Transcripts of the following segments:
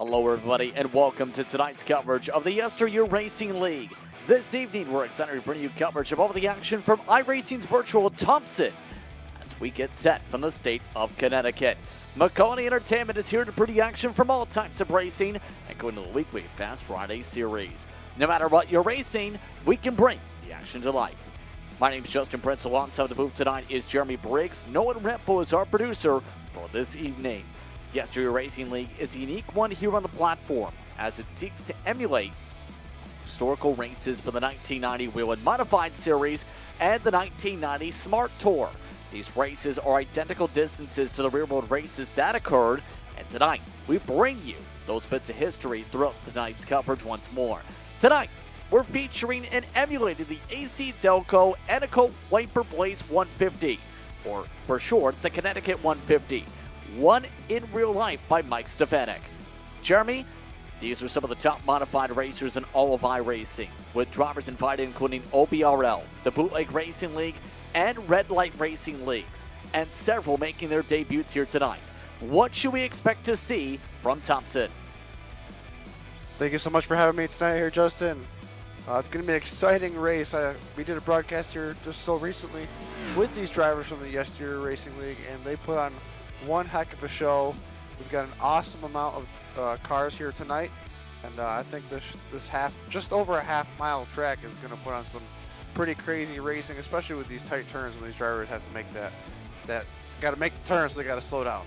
Hello, everybody, and welcome to tonight's coverage of the YesterYear Racing League. This evening, we're excited to bring you coverage of all the action from iRacing's virtual Thompson as we get set from the state of Connecticut. McConney Entertainment is here to bring you action from all types of racing and go into the weekly Fast Friday series. No matter what you're racing, we can bring the action to life. My name's Justin Prince. Alongside the booth tonight is Jeremy Briggs. Nolan Rempo is our producer for this evening. YesterYear Racing League is a unique one here on the platform as it seeks to emulate historical races for the 1990 Wheel and Modified Series and the 1990 Smart Tour. These races are identical distances to the real-world races that occurred, and tonight we bring you those bits of history throughout tonight's coverage once more. Tonight, we're featuring and emulating the AC Delco Eneco Wiper Blades 150, or for short, the Connecticut 150. Won in real life by Mike Stefanik. Jeremy, these are some of the top modified racers in all of iRacing, with drivers invited including OBRL, the Bootleg Racing League, and Red Light Racing Leagues, and several making their debuts here tonight. What should we expect to see from Thompson? Thank you so much for having me tonight here, Justin. It's going to be an exciting race. We did a broadcast here just so recently with these drivers from the YesterYear Racing League, and they put on one heck of a show. We've got an awesome amount of cars here tonight, and I think this just over a half-mile track is going to put on some pretty crazy racing, especially with these tight turns when these drivers have to make that got to make the turns, so they got to slow down.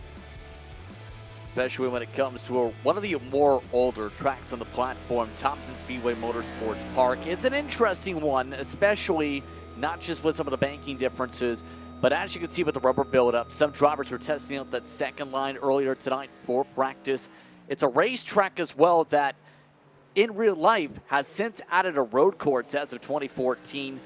Especially when it comes to one of the more older tracks on the platform, Thompson Speedway Motorsports Park. It's an interesting one, especially not just with some of the banking differences, but as you can see with the rubber buildup, some drivers were testing out that second line earlier tonight for practice. It's a racetrack as well that in real life has since added a road course as of 2014.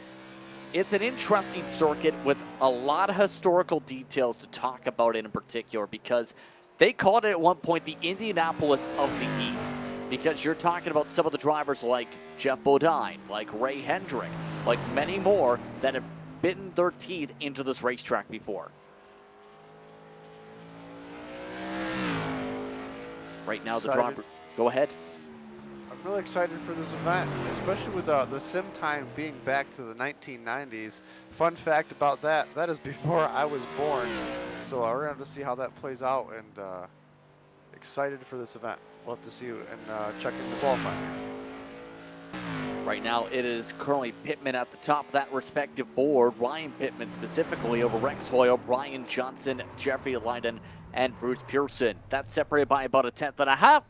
It's an interesting circuit with a lot of historical details to talk about in particular, because they called it at one point the Indianapolis of the East, because you're talking about some of the drivers like Jeff Bodine, like Ray Hendrick, like many more that have bitten their teeth into this racetrack before. Right now, the driver, go ahead. I'm really excited for this event, especially with the sim time being back to the 1990s. Fun fact about that is before I was born. So we're going to have to see how that plays out, and excited for this event. We'll have to see you and check in the qualifying. Right now, it is currently Pittman at the top of that respective board. Ryan Pittman specifically over Rex Hoyle, Brian Johnson, Jeffrey Leiden, and Bruce Pearson. That's separated by about a tenth and a half.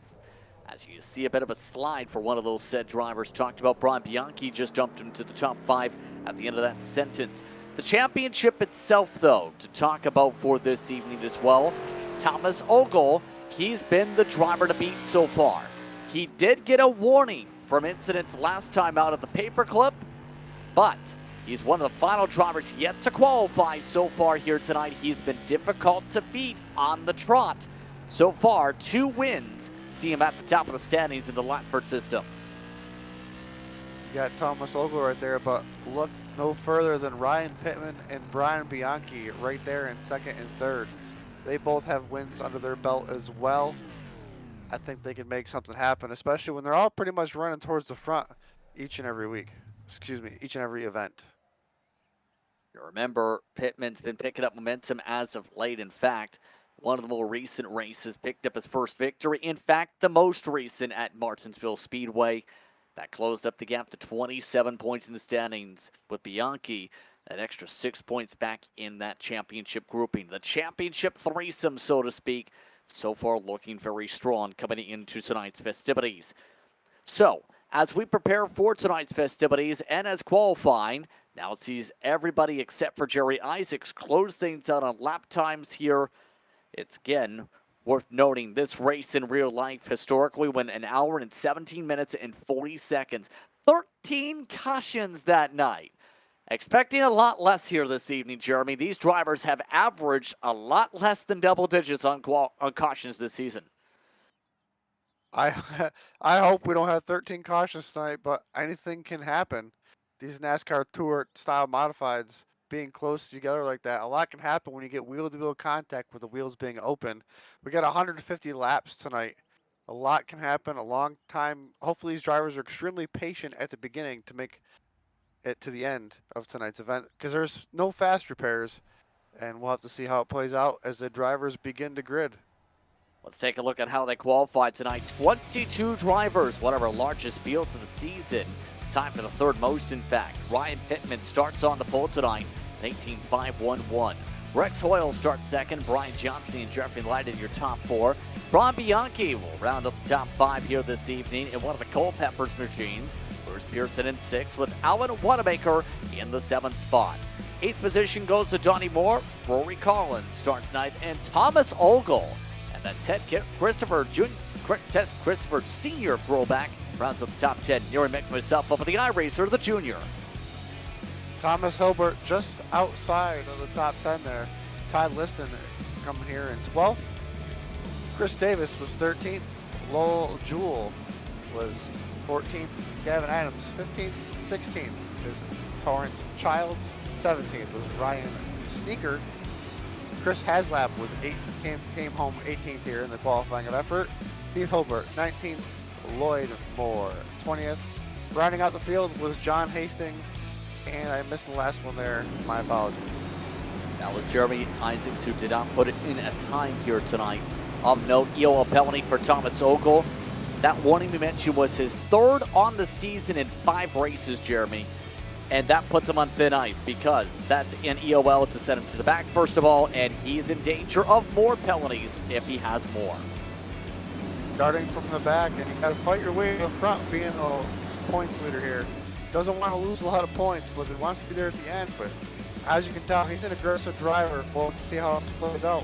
As you see a bit of a slide for one of those said drivers. Talked about Brian Bianchi, just jumped him to the top 5 at the end of that sentence. The championship itself, though, to talk about for this evening as well. Thomas Ogle, he's been the driver to beat so far. He did get a warning from incidents last time out at the paperclip, but he's one of the final drivers yet to qualify so far here tonight. He's been difficult to beat on the trot. So far, 2 wins see him at the top of the standings in the Latford system. You got Thomas Ogle right there, but look no further than Ryan Pittman and Brian Bianchi right there in second and third. They both have wins under their belt as well. I think they can make something happen, especially when they're all pretty much running towards the front each and every week. Excuse me, each and every event. You remember, Pittman's been picking up momentum as of late. In fact, one of the more recent races picked up his first victory. In fact, the most recent at Martinsville Speedway. That closed up the gap to 27 points in the standings, with Bianchi an extra 6 points back in that championship grouping. The championship threesome, so to speak, so far looking very strong coming into tonight's festivities. So, as we prepare for tonight's festivities and as qualifying, now it sees everybody except for Jerry Isaacs close things out on lap times here. It's, again, worth noting this race in real life historically went 1 hour and 17 minutes and 40 seconds. 13 cautions that night. Expecting a lot less here this evening, Jeremy. These drivers have averaged a lot less than double digits on cautions this season. I I hope we don't have 13 cautions tonight, but anything can happen. These NASCAR Tour style modifieds being close together like that, a lot can happen when you get wheel-to-wheel contact with the wheels being open. We got 150 laps tonight, A lot can happen. A long time. Hopefully, these drivers are extremely patient at the beginning to make it to the end of tonight's event because there's no fast repairs, and we'll have to see how it plays out as the drivers begin to grid. Let's take a look at how they qualified tonight. 22 drivers, one of our largest fields of the season. Time for the third most, in fact. Ryan Pittman starts on the pole tonight, 18.511. Rex Hoyle starts second. Brian Johnson and Jeffrey Light in your top four. Bron Bianchi will round up the top five here this evening in one of the Culpeppers machines. Bruce Pearson in sixth with Alvin Wanamaker in the seventh spot. Eighth position goes to Donnie Moore. Rory Collins starts ninth, and Thomas Ogle. And then Christopher Sr. throwback rounds up the top 10. Near mix myself up with the iRacer, the junior. Thomas Hilbert just outside of the top 10 there. Todd Liston coming here in 12th. Chris Davis was 13th. Lowell Jewell was 14th. Gavin Adams 15th. 16th is Torrance Childs. 17th was Ryan Sneaker. Chris Haslap was came home 18th here in the qualifying of effort. Steve Hilbert 19th. Lloyd Moore 20th. Rounding out the field was John Hastings. And I missed the last one there. My apologies. That was Jeremy Isaacs, who did not put it in a time here tonight. Of note, EOL penalty for Thomas Ogle. That warning we mentioned was his third on the season in 5 races, Jeremy. And that puts him on thin ice because that's an EOL to send him to the back, first of all, and he's in danger of more penalties if he has more. Starting from the back, and you got to fight your way to the front being a points leader here. Doesn't want to lose a lot of points, but he wants to be there at the end. But as you can tell, he's an aggressive driver. We'll see how it plays out.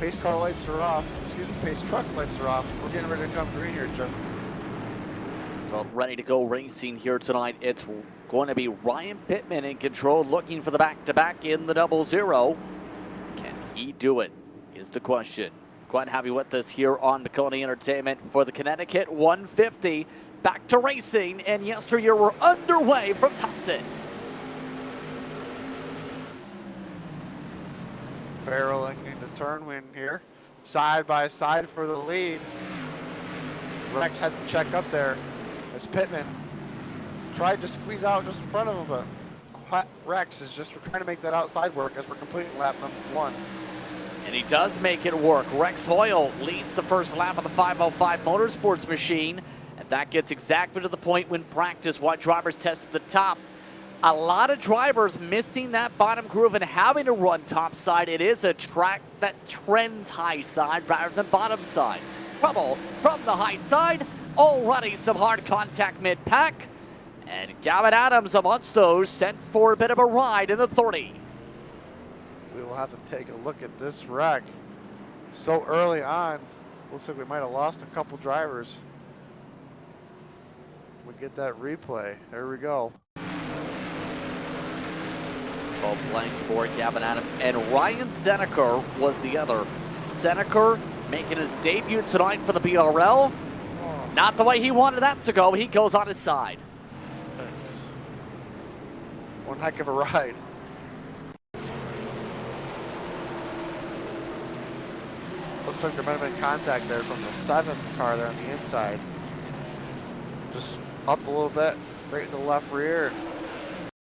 Pace car lights are off. Excuse me, pace truck lights are off. We're getting ready to come green here, Justin. Just about ready to go racing here tonight. It's going to be Ryan Pittman in control, looking for the back-to-back in the 00. Can he do it is the question. Quite happy with this here on McConey Entertainment for the Connecticut 150. Back to racing, and yesteryear we're underway from Thompson. Barreling into turn win here. Side by side for the lead. Rex had to check up there as Pittman tried to squeeze out just in front of him, but Rex is just trying to make that outside work as we're completing lap number 1. And he does make it work. Rex Hoyle leads the first lap of the 505 Motorsports machine. And that gets exactly to the point when practice, while drivers test the top. A lot of drivers missing that bottom groove and having to run top side. It is a track that trends high side rather than bottom side. Trouble from the high side. Already some hard contact mid-pack. And Gavin Adams amongst those sent for a bit of a ride in the 30. We will have to take a look at this wreck. So early on, looks like we might have lost a couple drivers. We get that replay. There we go. Both lengths for Gavin Adams, and Ryan Seneker was the other. Seneker making his debut tonight for the BRL. Oh. Not the way he wanted that to go. He goes on his side. Thanks. One heck of a ride. Looks like there might have been contact there from the 7th car there on the inside. Just up a little bit, right in the left rear.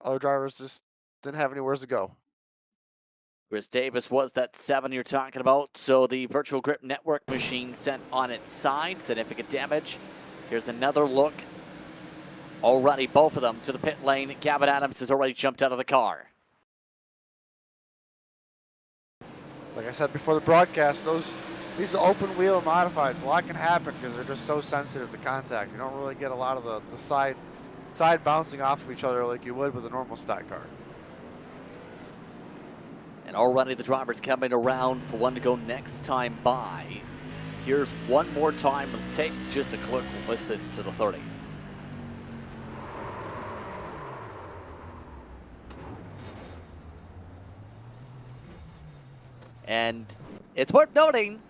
Other drivers just didn't have anywhere to go. Chris Davis was that 7 you're talking about. So the virtual grip network machine sent on its side. Significant damage. Here's another look. Already both of them to the pit lane. Gavin Adams has already jumped out of the car. Like I said before the broadcast, these open wheel modifieds, a lot can happen because they're just so sensitive to contact. You don't really get a lot of the side bouncing off of each other like you would with a normal stock car. And already the driver's coming around for one to go next time by. Here's one more time. Take just a quick listen to the 30. And it's worth noting,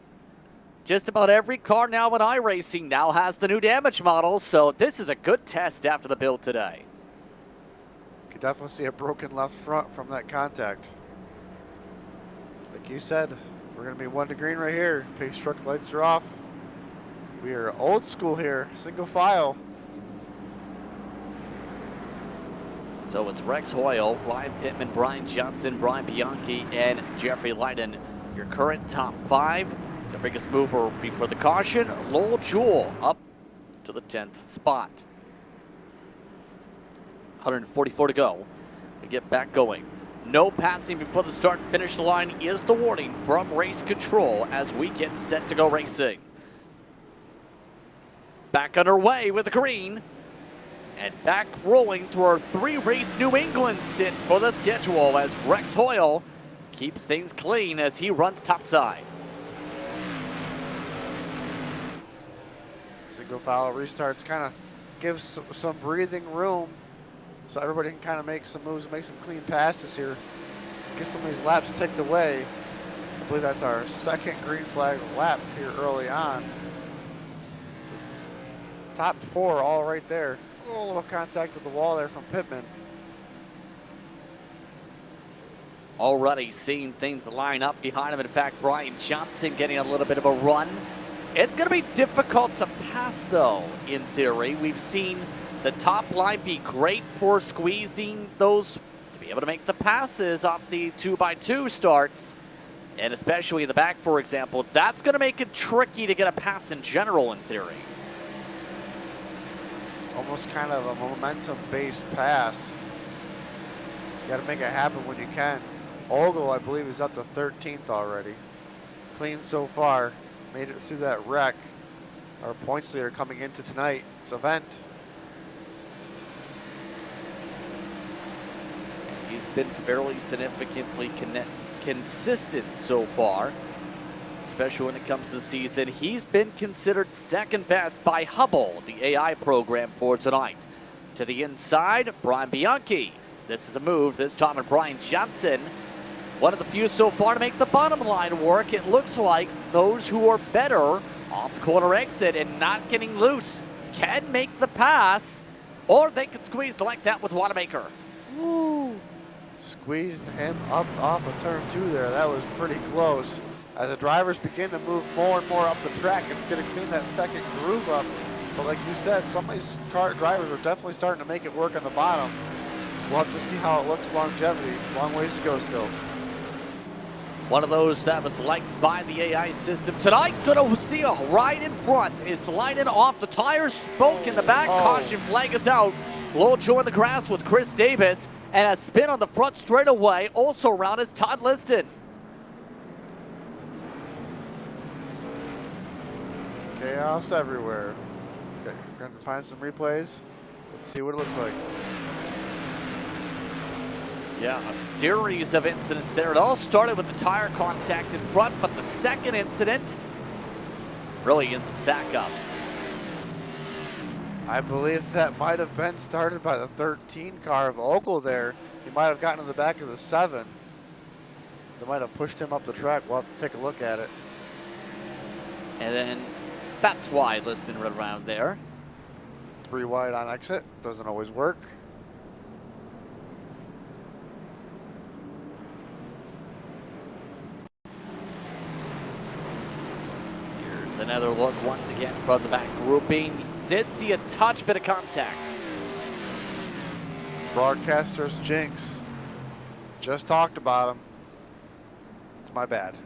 just about every car now in iRacing now has the new damage model, so this is a good test after the build today. You can definitely see a broken left front from that contact. Like you said, we're going to be 1 to green right here. Pace truck lights are off. We are old school here, single file. So it's Rex Hoyle, Ryan Pittman, Brian Johnson, Brian Bianchi, and Jeffrey Leiden, your current top 5. The biggest mover before the caution, Lowell Jewell up to the 10th spot. 144 to go. We get back going. No passing before the start and finish line is the warning from race control as we get set to go racing. Back underway with the green. And back rolling through our 3-race New England stint for the schedule as Rex Hoyle keeps things clean as he runs topside. Single file restarts kind of gives some breathing room so everybody can kind of make some moves, make some clean passes here. Get some of these laps ticked away. I believe that's our second green flag lap here early on. Top 4 all right there. A little contact with the wall there from Pittman. Already seeing things line up behind him. In fact, Brian Johnson getting a little bit of a run. It's going to be difficult to pass, though, in theory. We've seen the top line be great for squeezing those to be able to make the passes off the 2x2 starts. And especially in the back, for example, that's going to make it tricky to get a pass in general, in theory. Almost kind of a momentum-based pass. You got to make it happen when you can. Ogle, I believe, is up to 13th already. Clean so far. Made it through that wreck. Our points leader coming into tonight's event. He's been fairly significantly consistent so far, especially when it comes to the season. He's been considered second best by Hubble, the AI program, for tonight. To the inside, Brian Bianchi. This is a move this time, and Brian Johnson, one of the few so far to make the bottom line work. It looks like those who are better off the corner exit and not getting loose can make the pass, or they can squeeze like that with Wanamaker. Woo! Squeezed him up off of turn 2 there. That was pretty close. As the drivers begin to move more and more up the track, it's going to clean that second groove up. But like you said, some of these car drivers are definitely starting to make it work on the bottom. We'll have to see how it looks longevity. Long ways to go still. One of those that was liked by the AI system tonight. Gonna see a right in front. It's lining off the tires, spoke in the back. Caution flag is out. Lowell Jewell in the grass with Chris Davis, and a spin on the front straightaway. Also around is Todd Liston. Chaos everywhere. Okay, we're going to find some replays. Let's see what it looks like. Yeah, a series of incidents there. It all started with the tire contact in front, but the second incident really ends the stack up. I believe that might have been started by the 13 car of Ogle there. He might have gotten in the back of the 7. They might have pushed him up the track. We'll have to take a look at it. And then that's why Liston ran around there. 3 wide on exit. Doesn't always work. Here's another look once again from the back grouping. Did see a touch bit of contact. Broadcaster's jinx. Just talked about him. It's my bad.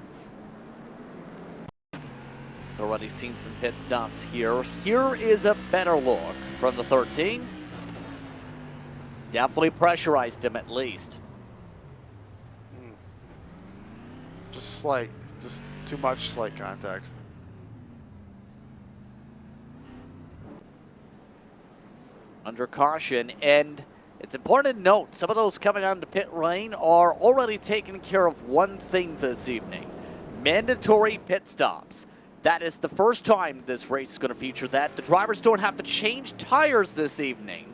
It's already seen some pit stops here. Here is a better look from the 13. Definitely pressurized him at least. Just slight, just too much slight contact. Under caution, and it's important to note some of those coming on the pit lane are already taking care of one thing this evening: mandatory pit stops. That is the first time this race is going to feature that. The drivers don't have to change tires this evening,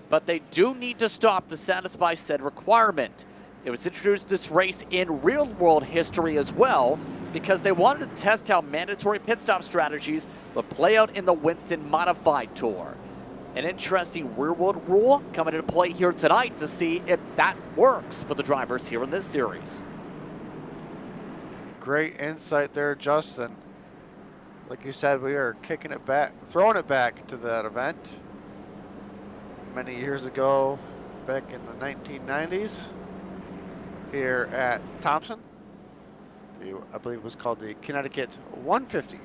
but they do need to stop to satisfy said requirement. It was introduced this race in real-world history as well because they wanted to test how mandatory pit stop strategies would play out in the Winston Modified Tour. An interesting real-world rule coming into play here tonight to see if that works for the drivers here in this series. Great insight there, Justin. Like you said, we are kicking it back, throwing it back to that event many years ago, back in the 1990s, here at Thompson. I believe it was called the Connecticut 150.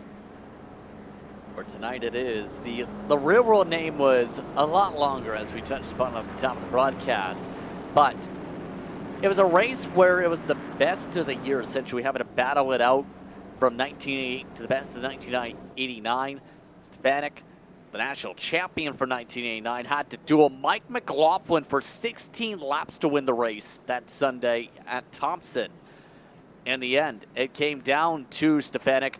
For tonight it is. The real world name was a lot longer, as we touched upon at the top of the broadcast, but it was a race where it was the best of the year, essentially, having to battle it out from 1988 to the best of 1989. Stefanik, the national champion for 1989, had to duel Mike McLaughlin for 16 laps to win the race that Sunday at Thompson. In the end, it came down to Stefanik,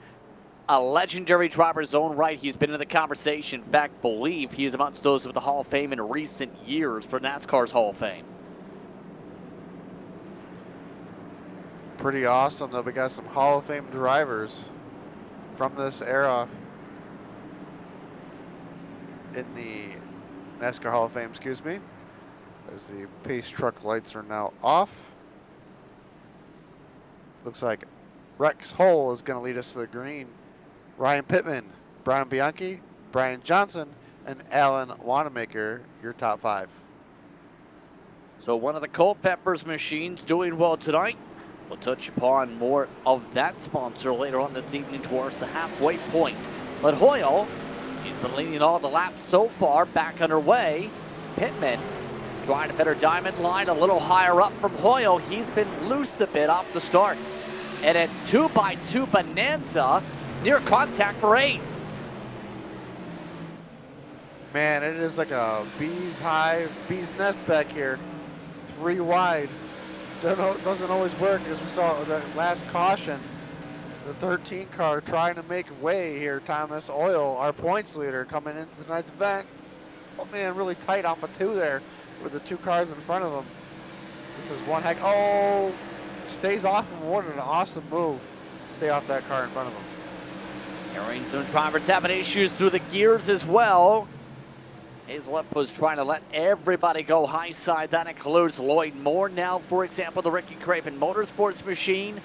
a legendary driver in his own right. He's been in the conversation. In fact, believe he is amongst those with the Hall of Fame in recent years for NASCAR's Hall of Fame. Pretty awesome though. We got some Hall of Fame drivers from this era in the NASCAR Hall of Fame, excuse me, as the pace truck lights are now off. Looks like Rex Hull is going to lead us to the green. Ryan Pittman, Brian Bianchi, Brian Johnson, and Alan Wanamaker, your top 5. So one of the Culpeppers machines doing well tonight. We'll touch upon more of that sponsor later on this evening towards the halfway point. But Hoyle, he's been leading all the laps so far, back underway. Pittman trying a better diamond line a little higher up from Hoyle. He's been loose a bit off the starts. And it's 2x2 bonanza, near contact for 8th. Man, it is like a bee's hive, bee's nest back here. 3 wide. Doesn't always work, as we saw the last caution. The 13 car trying to make way here. Thomas Oil, our points leader, coming into tonight's event. Oh man, really tight off of 2 there with the 2 cars in front of him. This is one heck. Oh, stays off him. What an awesome move. Stay off that car in front of him. Hearing some drivers having issues through the gears as well. Hazelip was trying to let everybody go high side. That includes Lloyd Moore now, for example, the Ricky Craven Motorsports machine.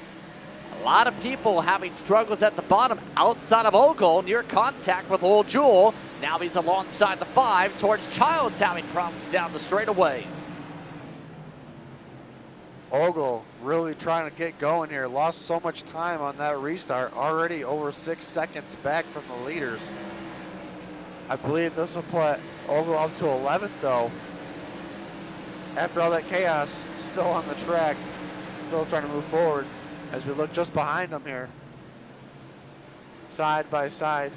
A lot of people having struggles at the bottom outside of Ogle, near contact with Lil Jewel. Now he's alongside the 5 towards Childs, having problems down the straightaways. Ogle really trying to get going here. Lost so much time on that restart. Already over 6 seconds back from the leaders. I believe this will put Ogle up to 11th though. After all that chaos, still on the track. Still trying to move forward as we look just behind him here. Side by side.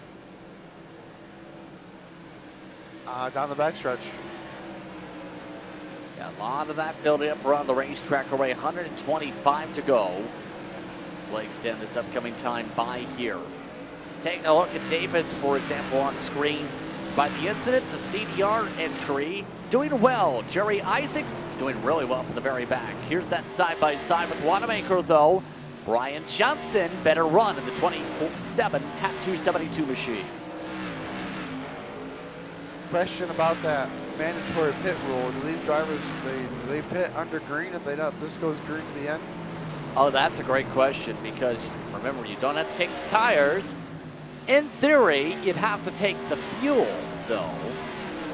Down the backstretch. Got a lot of that building up around the racetrack already. 125 to go. We'll extend this upcoming time by here. Taking a look at Davis, for example, on screen. Despite the incident, the CDR entry doing well. Jerry Isaacs doing really well from the very back. Here's that side-by-side with Wanamaker, though. Brian Johnson, better run in the 27 Tattoo 72 machine. Question about that mandatory pit rule. Do these drivers, do they pit under green if this goes green to the end? Oh, that's a great question, because remember, you don't have to take the tires. In theory, you'd have to take the fuel, though.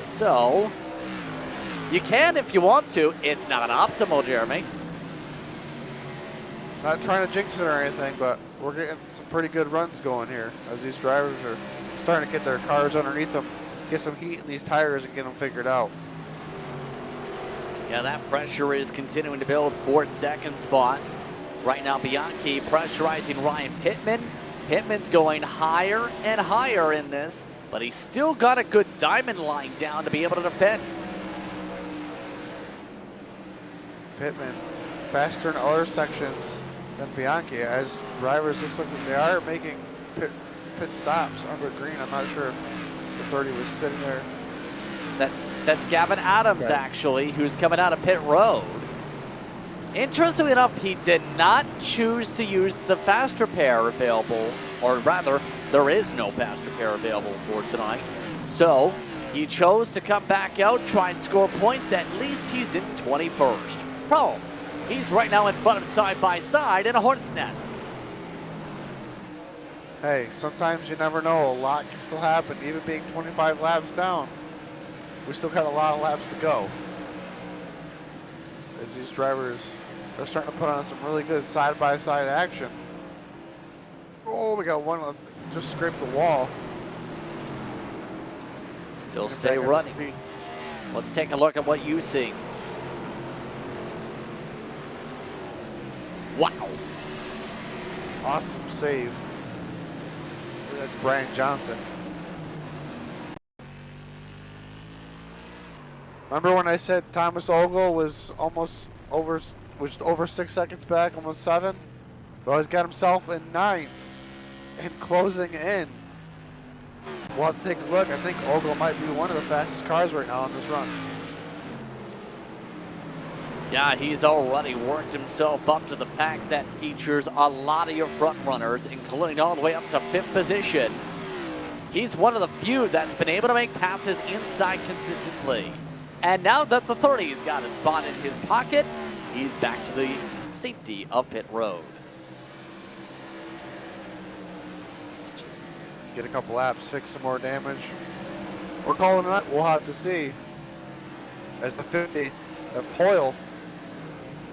So, you can if you want to. It's not optimal, Jeremy. Not trying to jinx it or anything, but we're getting some pretty good runs going here as these drivers are starting to get their cars underneath them, get some heat in these tires and get them figured out. Yeah, that pressure is continuing to build for second spot. Right now, Bianchi pressurizing Ryan Pittman. Pittman's going higher and higher in this, but he's still got a good diamond line down to be able to defend. Pittman faster in other sections than Bianchi, as drivers looks like they are making pit stops under green. I'm not sure if the 30 was sitting there. That's Gavin Adams, okay, actually, who's coming out of pit road. Interestingly enough, he did not choose to use the fast repair available, or rather, there is no fast repair available for tonight. So, he chose to come back out, try and score points. At least he's in 21st. Problem, he's right now in front of side by side in a hornet's nest. hey, sometimes you never know. A lot can still happen. Even being 25 laps down, we still got a lot of laps to go. As these drivers are starting to put on some really good side-by-side action. Oh, we got one just scraped the wall. Still stay running. Let's take a look at what you see. Wow. Awesome save. That's Brian Johnson. Remember when I said Thomas Ogle was almost over 6 seconds back, almost 7? Well, he's got himself in 9th and closing in. We'll have to take a look. I think Ogle might be one of the fastest cars right now on this run. Yeah, he's already worked himself up to the pack that features a lot of your front runners, including all the way up to 5th position. He's one of the few that's been able to make passes inside consistently. And now that the 30's got a spot in his pocket, he's back to the safety of pit road. Get a couple laps, fix some more damage. We're calling it. We'll have to see. As the 50 of Hoyle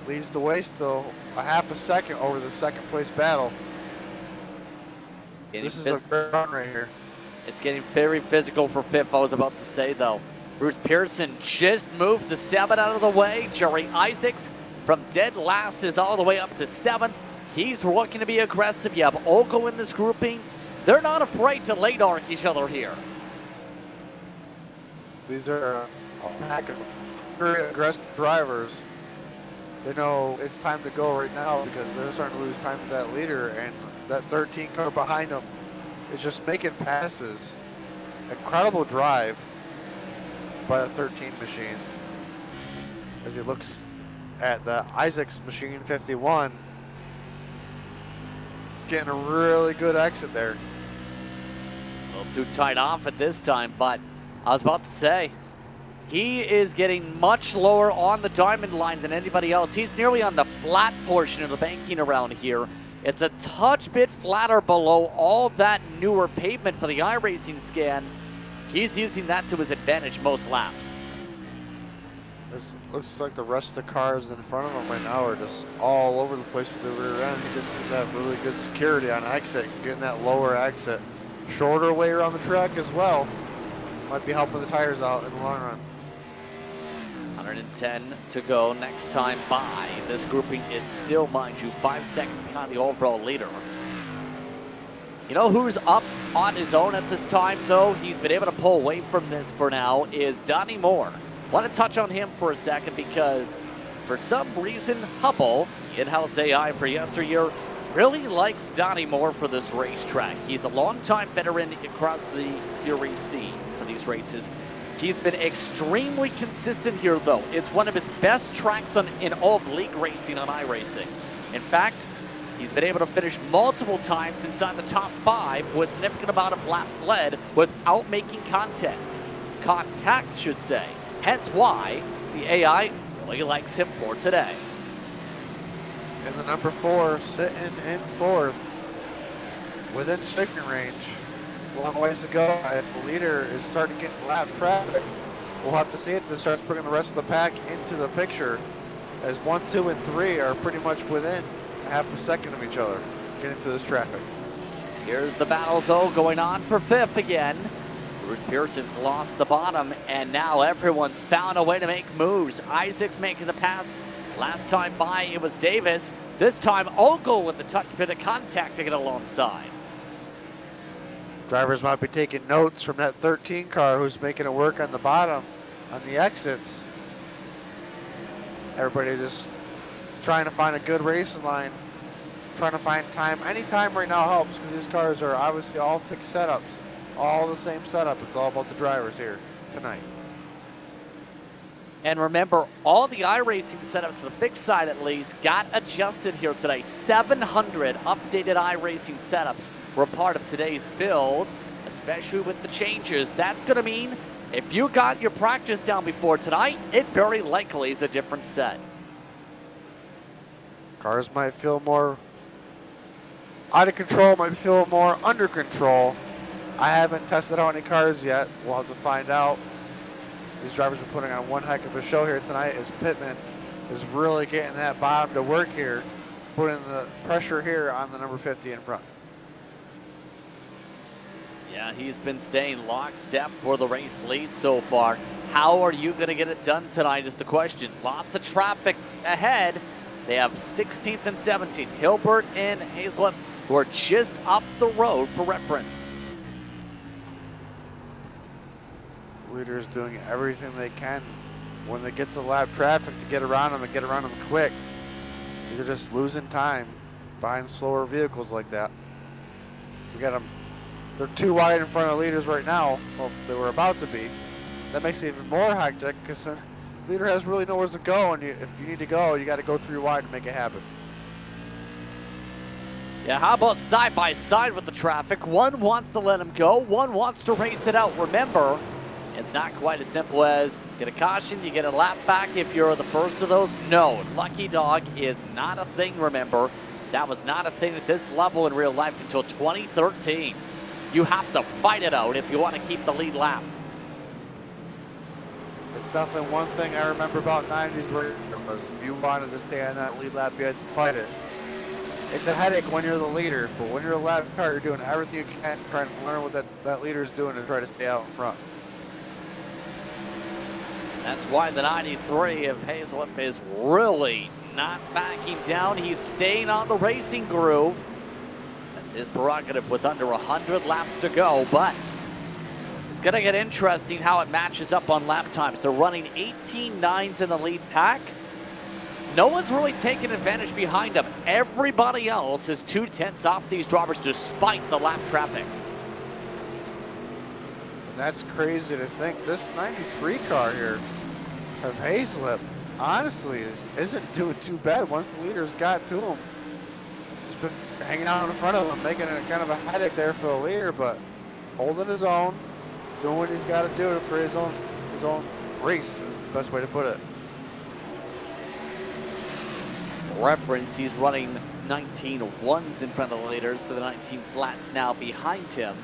leads the way still a half a second over the second place battle. This is a great run right here. It's getting very physical for 5th, I was about to say, though. Bruce Pearson just moved the 7 out of the way. Jerry Isaacs from dead last is all the way up to 7th. He's looking to be aggressive. You have Ogle in this grouping. They're not afraid to late arc each other here. These are a pack of very aggressive drivers. They know it's time to go right now because they're starting to lose time to that leader, and that 13 car behind them is just making passes. Incredible drive by the 13 machine as he looks at the Isaacs machine 51, getting a really good exit there. A little too tight off at this time, but I was about to say, he is getting much lower on the diamond line than anybody else. He's nearly on the flat portion of the banking around here. It's a touch bit flatter below all that newer pavement for the iRacing scan. He's using that to his advantage most laps. This looks like the rest of the cars in front of him right now are just all over the place with the rear end. He just seems to have really good security on exit, getting that lower exit. Shorter way around the track as well. Might be helping the tires out in the long run. 110 to go next time by. This grouping is still, mind you, 5 seconds behind the overall leader. You know who's up on his own at this time, though? He's been able to pull away from this for now, is Donnie Moore. Want to touch on him for a second because for some reason, Hubble, in-house AI for YesterYear, really likes Donnie Moore for this racetrack. He's a longtime veteran across the Series C for these races. He's been extremely consistent here, though. It's one of his best tracks in all of league racing on iRacing. In fact, he's been able to finish multiple times inside the top 5 with a significant amount of laps led without making contact, should say. Hence why the AI really likes him for today. And the number 4 sitting in 4th within striking range. Long ways to go as the leader is starting to get lap traffic. We'll have to see if this starts bringing the rest of the pack into the picture, as 1, 2, and 3 are pretty much within a half a second of each other getting to this traffic. Here's the battle, though, going on for 5th again. Bruce Pearson's lost the bottom, and now everyone's found a way to make moves. Isaac's making the pass. Last time by, it was Davis. This time, Ogle with a touch bit of contact to get alongside. Drivers might be taking notes from that 13 car who's making it work on the bottom, on the exits. Everybody just trying to find a good racing line, trying to find time. Any time right now helps because these cars are obviously all fixed setups, all the same setup. It's all about the drivers here tonight. And remember, all the iRacing setups, the fixed side at least, got adjusted here today. 700 updated iRacing setups were part of today's build, especially with the changes. That's going to mean if you got your practice down before tonight, it very likely is a different set. Cars might feel more out of control, might feel more under control. I haven't tested out any cars yet. We'll have to find out. These drivers are putting on one heck of a show here tonight as Pittman is really getting that bottom to work here, putting the pressure here on the number 50 in front. Yeah, he's been staying lockstep for the race lead so far. How are you going to get it done tonight is the question. Lots of traffic ahead. They have 16th and 17th, Hilbert and Hazlett, who are just up the road for reference. Leaders doing everything they can when they get to the lap traffic to get around them and get around them quick. They're just losing time behind slower vehicles like that. We got them. They're too wide in front of leaders right now. Well, they were about to be. That makes it even more hectic because the leader has really nowhere to go, and if you need to go, you got to go through wide to make it happen. Yeah, how about side by side with the traffic? One wants to let him go, one wants to race it out. Remember, it's not quite as simple as get a caution, you get a lap back if you're the first of those. No, lucky dog is not a thing, remember. That was not a thing at this level in real life until 2013. You have to fight it out if you want to keep the lead lap. It's definitely one thing I remember about 90s where if you wanted to stay on that lead lap, you had to fight it. It's a headache when you're the leader, but when you're a lap car, you're doing everything you can trying to learn what that leader is doing to try to stay out in front. That's why the 93 of Hazlett is really not backing down. He's staying on the racing groove. That's his prerogative with under 100 laps to go, but it's going to get interesting how it matches up on lap times. They're running 18.9s in the lead pack. No one's really taking advantage behind them. Everybody else is 2/10 off these drivers despite the lap traffic. And that's crazy to think. This 93 car here of Hazlett, honestly, isn't doing too bad once the leaders got to him. Just been hanging out in front of him, making it kind of a headache there for the leader, but holding his own, doing what he's got to do for his own race is the best way to put it. Reference, he's running 19.1s in front of the leaders, so the 19 flats now behind him.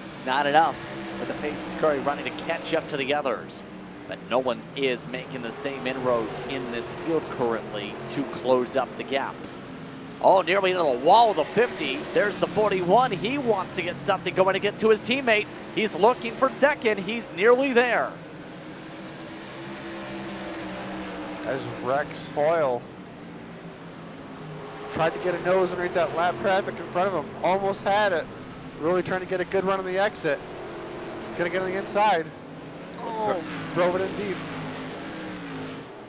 It's not enough with the pace is currently running to catch up to the others, but no one is making the same inroads in this field currently to close up the gaps. Oh, nearly into the wall of the 50. There's the 41. He wants to get something going to get to his teammate. He's looking for second. He's nearly there. As Rex Foyle tried to get a nose underneath that lap traffic in front of him, almost had it. Really trying to get a good run on the exit. Gonna get on the inside. Oh, drove it in deep.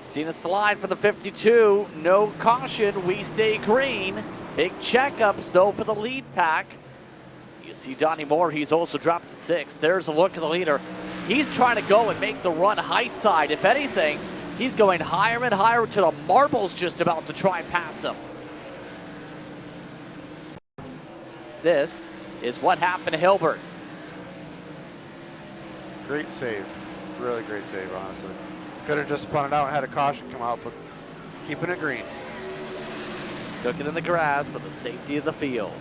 Seen a slide for the 52. No caution. We stay green. Big checkups, though, for the lead pack. You see Donnie Moore. He's also dropped to 6th. There's a look at the leader. He's trying to go and make the run high side. If anything, he's going higher and higher to the marbles just about to try and pass him. This is what happened to Hilbert. Great save. Really great save, honestly. Could have just spun it out and had a caution come out, but keeping it green. Cooking in the grass for the safety of the field.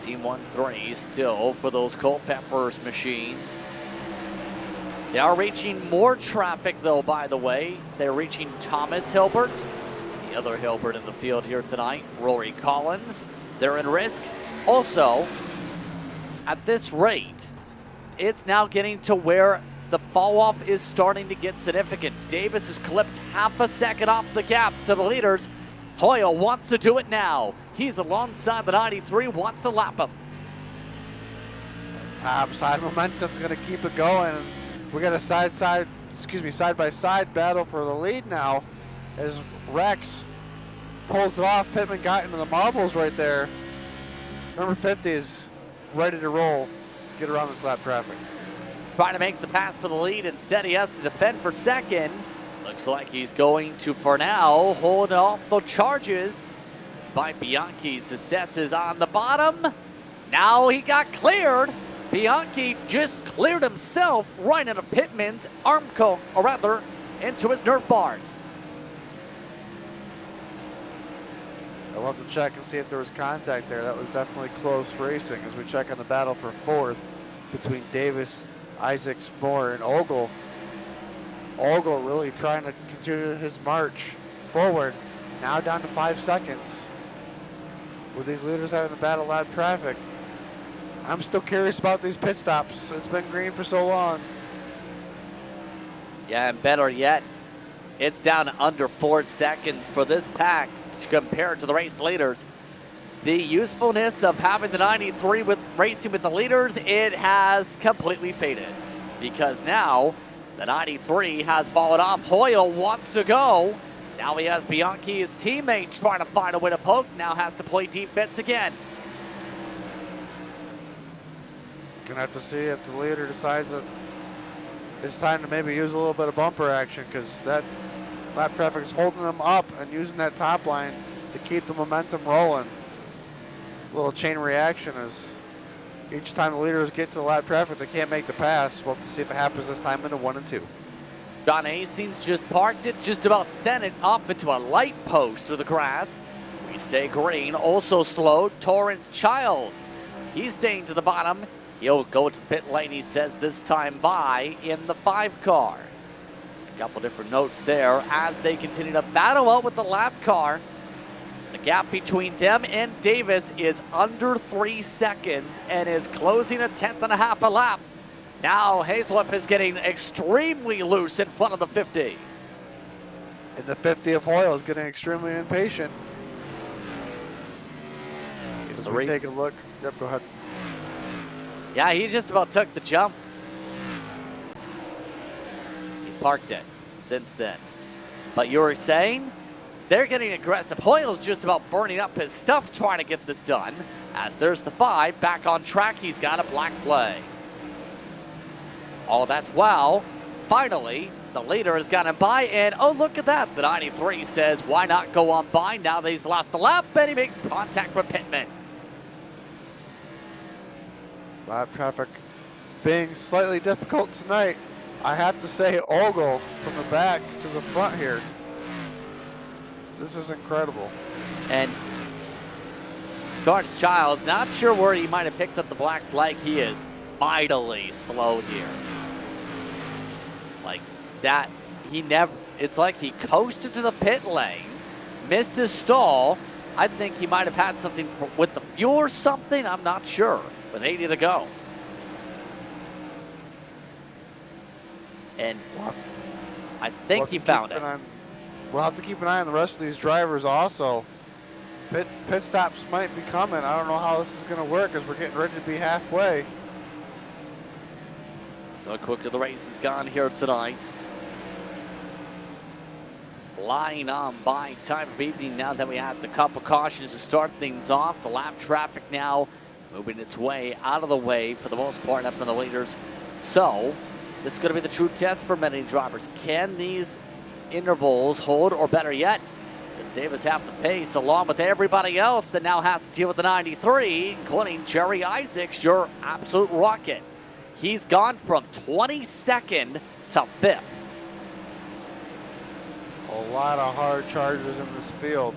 Team 1-3 still for those Culpeppers machines. They are reaching more traffic, though, by the way. They're reaching Thomas Hilbert, the other Hilbert in the field here tonight, Rory Collins. They're in risk. Also, at this rate, it's now getting to where the fall off is starting to get significant. Davis has clipped half a second off the gap to the leaders. Hoyle wants to do it now. He's alongside the 93, wants to lap him. Top side momentum's gonna keep it going. We got a side by side battle for the lead now as Rex pulls it off. Pittman got into the marbles right there. Number 50 is ready to roll, get around this lap traffic. Trying to make the pass for the lead. Instead, he has to defend for second. Looks like he's going to, for now, hold off the charges. Despite Bianchi's successes on the bottom, now he got cleared. Bianchi just cleared himself right into Pittman's into his Nerf bars. We'll have to check and see if there was contact there. That was definitely close racing as we check on the battle for fourth between Davis, Isaacs, Moore, and Ogle. Ogle really trying to continue his march forward. Now down to 5 seconds. With these leaders having to battle lap traffic. I'm still curious about these pit stops. It's been green for so long. Yeah, and better yet, it's down to under 4 seconds for this pack compared to the race leaders. The usefulness of having the 93 with racing with the leaders, it has completely faded. Because now, the 93 has fallen off. Hoyle wants to go. Now he has Bianchi, his teammate, trying to find a way to poke. Now has to play defense again. Gonna have to see if the leader decides that it's time to maybe use a little bit of bumper action, because that lap traffic is holding them up and using that top line to keep the momentum rolling. A little chain reaction is each time the leaders get to the lap traffic, they can't make the pass. We'll have to see if it happens this time into 1 and 2. John Hastings just parked it, just about sent it off into a light post through the grass. We stay green, also slowed. Torrance Childs, he's staying to the bottom. He'll go to the pit lane, he says, this time by in the 5 car. A couple different notes there as they continue to battle out with the lap car. The gap between them and Davis is under 3 seconds and is closing a 10th a lap. Now Hazelip is getting extremely loose in front of the 50. And the 50 of Hoyle is getting extremely impatient. As we take a look. Yep, go ahead. Yeah, he just about took the jump. He's parked it since then. But you were saying they're getting aggressive. Hoyle's just about burning up his stuff trying to get this done. As there's the 5 back on track, he's got a black flag. All that's well. Finally, the leader has gotten by, and oh, look at that. The 93 says, why not go on by now that he's lost the lap, and he makes contact with Pittman. Lap traffic being slightly difficult tonight. I have to say, Ogle from the back to the front here. This is incredible. And Torrance Childs, not sure where he might have picked up the black flag. He is mightily slow here. Like that, it's like he coasted to the pit lane, missed his stall. I think he might have had something with the fuel or something. I'm not sure. With 80 to go. And I think he found it. We'll have to keep an eye on the rest of these drivers also. Pit stops might be coming. I don't know how this is going to work as we're getting ready to be halfway. So how quickly the race has gone here tonight. Flying on by time of evening now that we have the couple cautions to start things off. The lap traffic now moving its way out of the way for the most part up from the leaders. So this is going to be the true test for many drivers. Can these intervals hold, or better yet, does Davis have to pace along with everybody else that now has to deal with the 93, including Jerry Isaacs, your absolute rocket. He's gone from 22nd to 5th. A lot of hard charges in this field.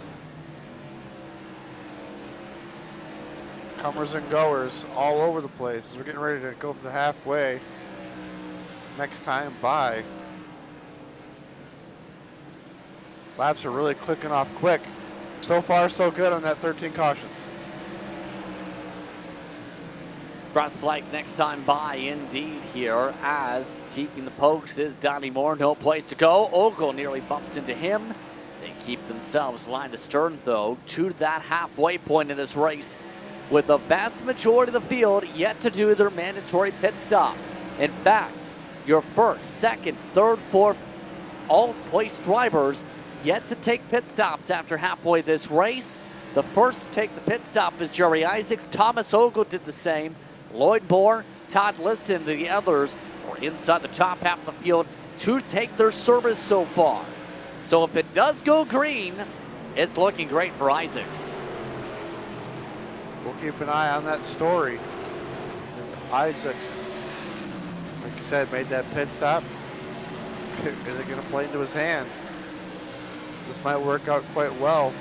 Comers and goers all over the place. We're getting ready to go to halfway. Next time by. Laps are really clicking off quick. So far, so good on that 13 cautions. Cross flags next time by indeed here, as keeping the pokes is Donnie Moore. No place to go. Ogle nearly bumps into him. They keep themselves line to stern, though, to that halfway point in this race, with the vast majority of the field yet to do their mandatory pit stop. In fact, your first, second, third, fourth, all place drivers yet to take pit stops after halfway this race. The first to take the pit stop is Jerry Isaacs. Thomas Ogle did the same. Lloyd Moore, Todd Liston, the others are inside the top half of the field to take their service so far. So if it does go green, it's looking great for Isaacs. We'll keep an eye on that story. As Isaacs, like you said, made that pit stop. Is it going to play into his hand? This might work out quite well.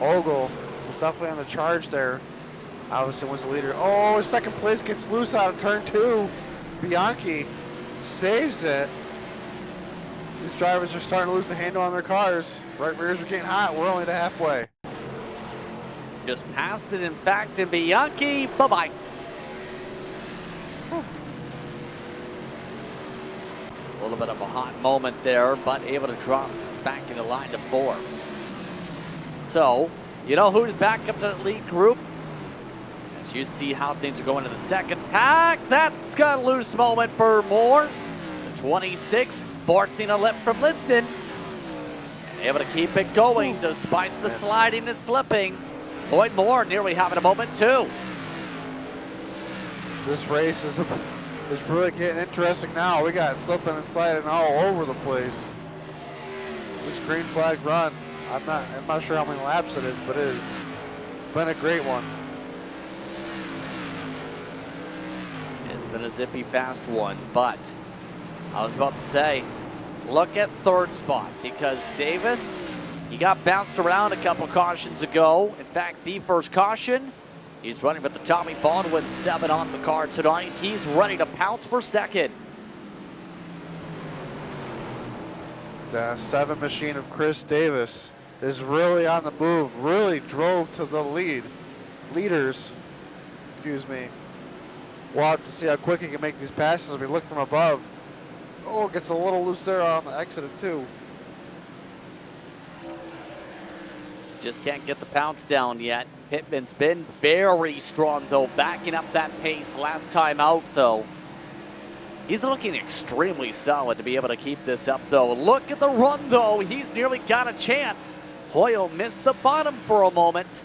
Ogle was definitely on the charge there. Obviously was the leader. Oh, his second place gets loose out of turn 2. Bianchi saves it. These drivers are starting to lose the handle on their cars. Right rears are getting hot. We're only to halfway. Just passed it, in fact, and Bianchi, bye-bye. A little bit of a hot moment there, but able to drop back into line to 4th. So, you know who's back up to the lead group? As you see how things are going to the second pack, that's got a loose moment for Moore. The 26, forcing a lip from Liston. And able to keep it going despite the sliding and slipping. Lloyd Moore nearly having a moment too. This race is really getting interesting now. We got slipping and sliding all over the place. This green flag run, I'm not sure how many laps it is, but it has been a great one. It's been a zippy fast one, but I was about to say, look at 3rd spot, because Davis, he got bounced around a couple cautions ago. In fact, the first caution, he's running with the Tommy Baldwin 7 on the car tonight. He's ready to pounce for 2nd. The 7 machine of Chris Davis is really on the move, really drove to the leaders, excuse me. We'll have to see how quick he can make these passes as we look from above. Oh, gets a little loose there on the exit of 2. Just can't get the pounce down yet. Pittman's been very strong, though, backing up that pace last time out, though. He's looking extremely solid to be able to keep this up, though. Look at the run, though. He's nearly got a chance. Hoyle missed the bottom for a moment.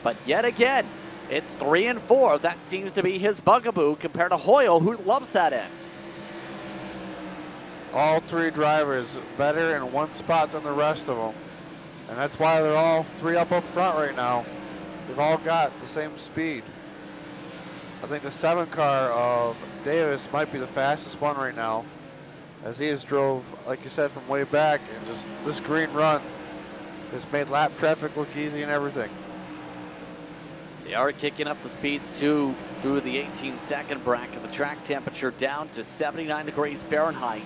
But yet again, it's 3 and 4. That seems to be his bugaboo compared to Hoyle, who loves that end. All 3 drivers better in one spot than the rest of them. And that's why they're all 3 up front right now. They've all got the same speed. I think the 7 car of Davis might be the fastest one right now, as he has drove, like you said, from way back, and just this green run has made lap traffic look easy and everything. They are kicking up the speeds too through the 18-second bracket. The track temperature down to 79 degrees Fahrenheit.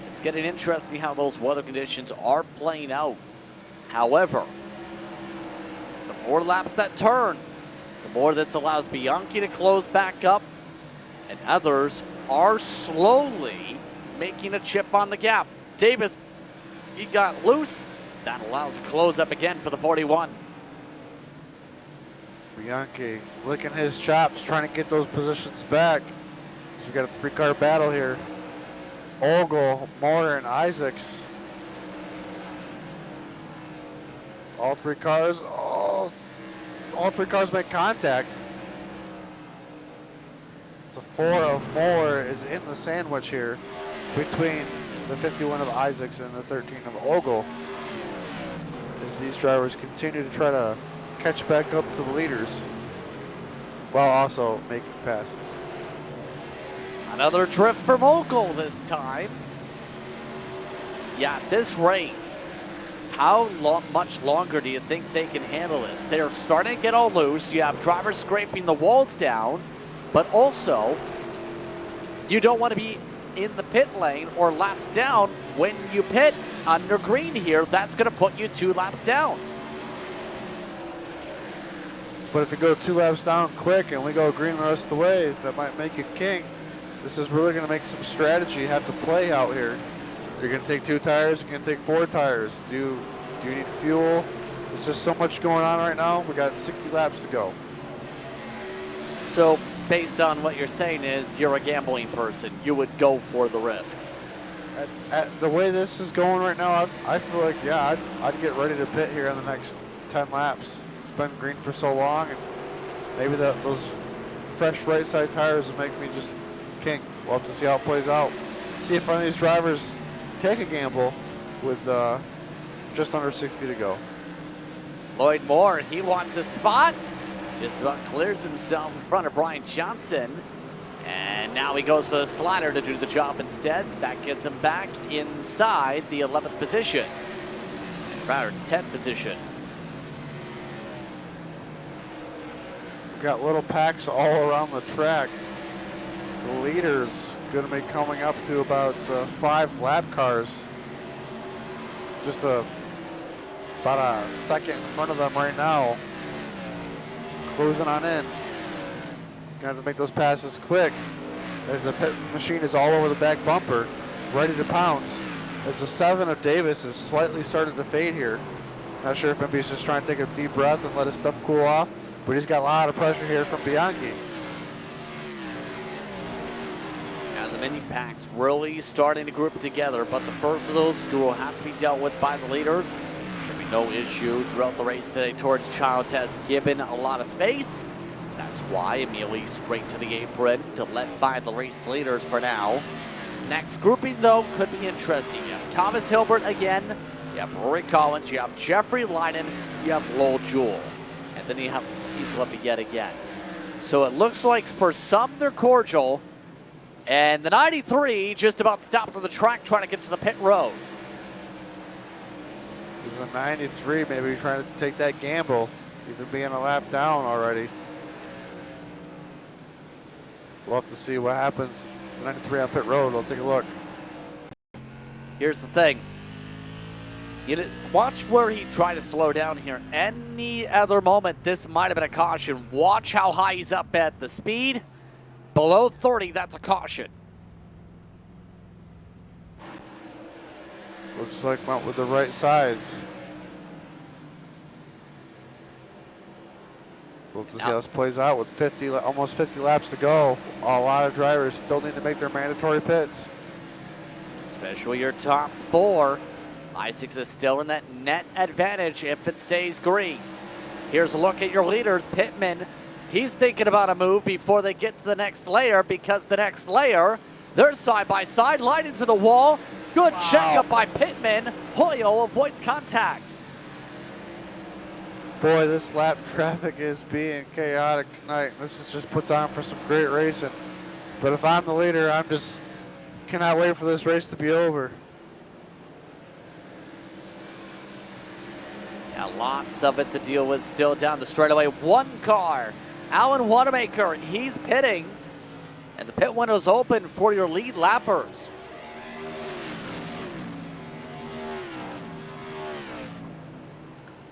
It's getting interesting how those weather conditions are playing out. However, the more laps that turn, the more this allows Bianchi to close back up, and others are slowly making a chip on the gap. Davis, he got loose. That allows a close up again for the 41. Bianchi licking his chops, trying to get those positions back. So we got a 3-car battle here. Ogle, Moore, and Isaacs. All 3 cars, all 3 cars make contact. So 4 of Moore is in the sandwich here between the 51 of Isaacs and the 13 of Ogle, as these drivers continue to try to catch back up to the leaders while also making passes. Another trip from Ogle this time. Yeah, at this rate, how much longer do you think they can handle this? They're starting to get all loose. You have drivers scraping the walls down, but also you don't want to be in the pit lane or laps down when you pit under green here. That's going to put you 2 laps down. But if you go 2 laps down quick and we go green the rest of the way, that might make you king. This is really going to make some strategy have to play out here. You're going to take 2 tires, you're going to take 4 tires. Do you need fuel? There's just so much going on right now. We got 60 laps to go. So based on what you're saying is you're a gambling person. You would go for the risk. At the way this is going right now, I feel like, yeah, I'd get ready to pit here in the next 10 laps. It's been green for so long, and maybe those fresh right side tires will make me just king. We'll have to see how it plays out. See if one of these drivers take a gamble with just under 60 to go. Lloyd Moore, he wants a spot. Just about clears himself in front of Brian Johnson. And now he goes for the slider to do the job instead. That gets him back inside the 11th position. Crowder to 10th position. We've got little packs all around the track. The leader's going to be coming up to about 5 lap cars. Just about a second in front of them right now. Closing on in. Gonna have to make those passes quick as the pit machine is all over the back bumper, ready to pounce. As the 7 of Davis has slightly started to fade here. Not sure if maybe he's just trying to take a deep breath and let his stuff cool off, but he's got a lot of pressure here from Bianchi. And the mini packs really starting to group together, but the first of those will have to be dealt with by the leaders. Should be no issue throughout the race today. Torrance Childs has given a lot of space. That's why immediately straight to the apron to let by the race leaders for now. Next grouping, though, could be interesting. You have Thomas Hilbert again, you have Rory Collins, you have Jeffrey Leiden, you have Lowell Jewell, and then you have Diesel yet again. So it looks like for some they're cordial, and the 93 just about stopped on the track trying to get to the pit road. Is the 93 maybe trying to take that gamble, even being a lap down already. We'll have to see what happens. The 93 on pit road. I'll take a look. Here's the thing. Watch where he tried to slow down here. Any other moment, this might have been a caution. Watch how high he's up at the speed. Below 30, that's a caution. Looks like went with the right sides. We'll have to see how this plays out with almost 50 laps to go. A lot of drivers still need to make their mandatory pits. Especially your top 4. Isaacs is still in that net advantage if it stays green. Here's a look at your leaders. Pittman, he's thinking about a move before they get to the next layer, because the next layer, they're side by side, light into the wall. Good checkup by Pittman. Hoyo avoids contact. Boy, this lap traffic is being chaotic tonight. This is just puts on for some great racing. But if I'm the leader, I'm just cannot wait for this race to be over. Yeah, lots of it to deal with still down the straightaway. One car, Alan Wanamaker, he's pitting. And the pit window's open for your lead lappers.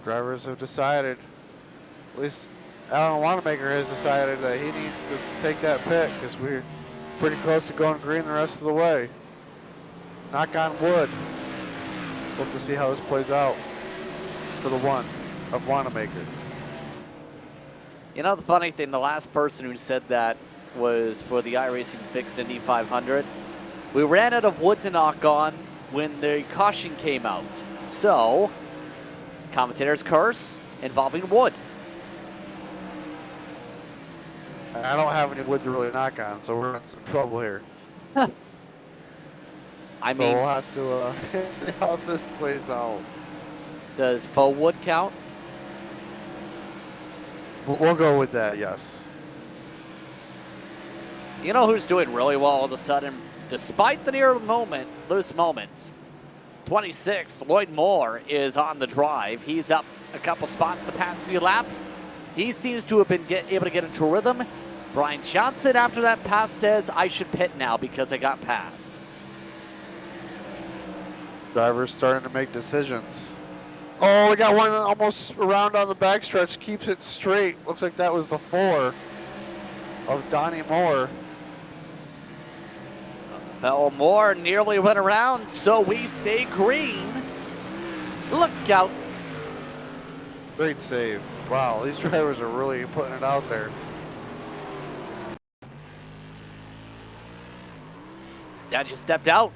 Drivers have decided, at least Alan Wanamaker has decided that he needs to take that pit because we're pretty close to going green the rest of the way. Knock on wood. We'll have to see how this plays out for the one of Wanamaker. You know the funny thing, the last person who said that was for the iRacing Fixed Indy 500. We ran out of wood to knock on when the caution came out. So, commentator's curse involving wood. I don't have any wood to really knock on, so we're in some trouble here. I So mean, we'll have to see how this plays out. does faux wood count? We'll go with that, yes. You know who's doing really well all of a sudden, despite the loose moments? 26, Lloyd Moore is on the drive. He's up a couple spots the past few laps. He seems to have been able to get into a rhythm. Brian Johnson, after that pass, says, I should pit now because I got passed. Drivers starting to make decisions. Oh, we got one almost around on the backstretch, keeps it straight. Looks like that was the 4 of Donnie Moore. Fellow Moore nearly went around, so we stay green. Look out. Great save. Wow, these drivers are really putting it out there. Dad just stepped out.